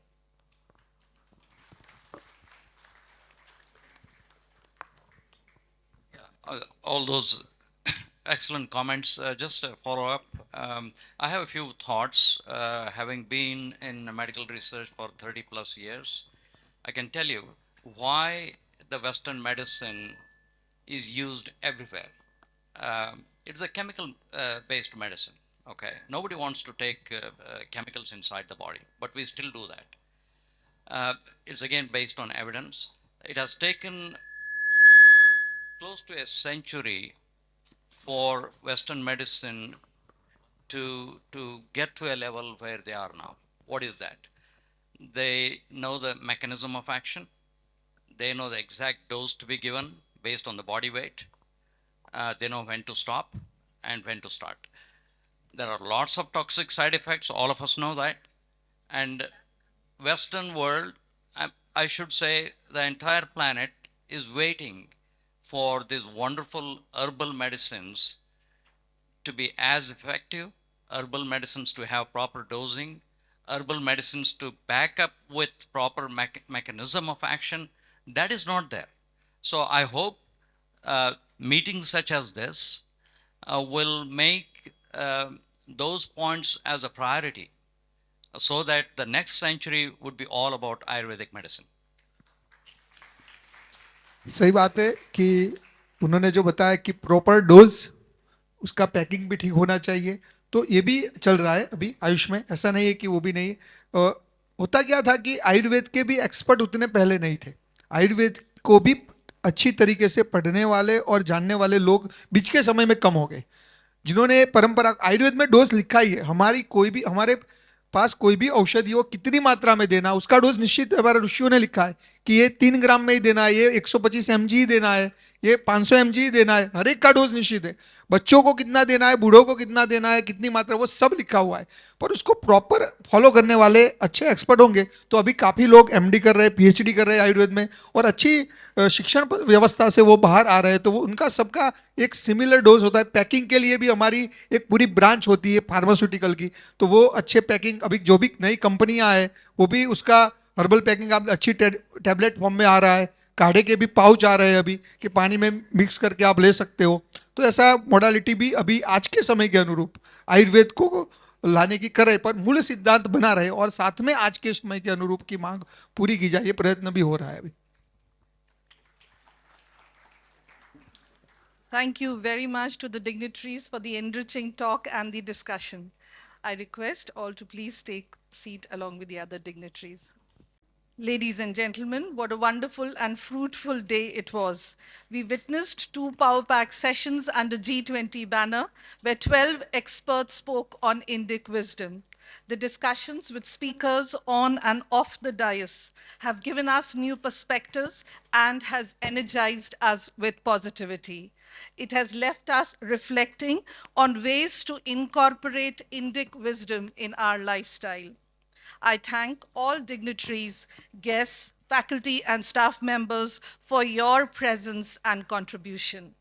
All those excellent comments. Just a follow up. I have a few thoughts. Having been in medical research for 30 plus years, I can tell you why the Western medicine is used everywhere. It's a chemical based medicine. Okay, nobody wants to take chemicals inside the body, but we still do that. It's again based on evidence. It has taken close to a century for Western medicine to get to a level where they are now. What is that? They know the mechanism of action. They know the exact dose to be given based on the body weight. They know when to stop and when to start. There are lots of toxic side effects. All of us know that. And Western world, I should say the entire planet is waiting for these wonderful herbal medicines to be as effective, herbal medicines to have proper dosing, herbal medicines to back up with proper mechanism of action. That is not there. So I hope meetings such as this will make those points as a priority, so that the next century would be all about Ayurvedic medicine. सही बात है कि उन्होंने जो बताया कि proper dose, उसका packing भी ठीक होना चाहिए, तो ये भी चल रहा है अभी आयुष में, ऐसा नहीं है कि वो भी नहीं। होता क्या था कि आयुर्वेद के भी एक्सपर्ट उतने पहले नहीं थे। आयुर्वेद को भी अच्छी तरीके से पढ़ने वाले और जानने वाले लोग बीच के समय में कम हो गए, जिन्होंने परंपरा आयुर्वेद में डोज लिखा ही है। हमारे पास कोई भी औषधि हो, कितनी मात्रा में देना, उसका डोज निश्चित हमारे ऋषियों ने लिखा है कि ये 3 ग्राम में ही देना है, ये 125 mg ही देना है, ये 500 mg ही देना है। हर एक का डोज निश्चित है। बच्चों को कितना देना है, बूढ़ों को कितना देना है, कितनी मात्रा, वो सब लिखा हुआ है। पर उसको प्रॉपर फॉलो करने वाले अच्छे एक्सपर्ट होंगे तो अभी काफ़ी लोग MD कर रहे हैं, PhD कर रहे हैं आयुर्वेद में, और अच्छी शिक्षण व्यवस्था से वो बाहर आ रहे हैं। तो वो उनका सबका एक सिमिलर डोज होता है। पैकिंग के लिए भी हमारी एक पूरी ब्रांच होती है फार्मास्यूटिकल की, तो वो अच्छे पैकिंग, अभी जो भी नई कंपनियां हैं वो भी उसका हर्बल पैकिंग आप अच्छी टैबलेट फॉर्म में आ रहा है, काढ़े के भी पाउच आ रहे हैं अभी कि पानी में मिक्स करके आप ले सकते हो। तो ऐसा मोडालिटी भी अभी आज के समय के अनुरूप आयुर्वेद को लाने की करे, पर मूल सिद्धांत बना रहे और साथ में आज के समय के अनुरूप की मांग पूरी की जाए, ये प्रयत्न भी हो रहा है अभी। Thank you very much to the dignitaries for the enriching talk and the discussion. I request all to please take seat along with the other dignitaries. Ladies and gentlemen, what a wonderful and fruitful day it was. We witnessed 2 power pack sessions under G20 banner where 12 experts spoke on Indic wisdom. The discussions with speakers on and off the dais have given us new perspectives and has energized us with positivity. It has left us reflecting on ways to incorporate Indic wisdom in our lifestyle. I thank all dignitaries, guests, faculty, and staff members for your presence and contribution.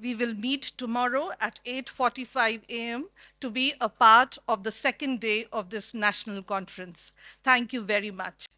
We will meet tomorrow at 8:45 a.m. to be a part of the second day of this national conference. Thank you very much.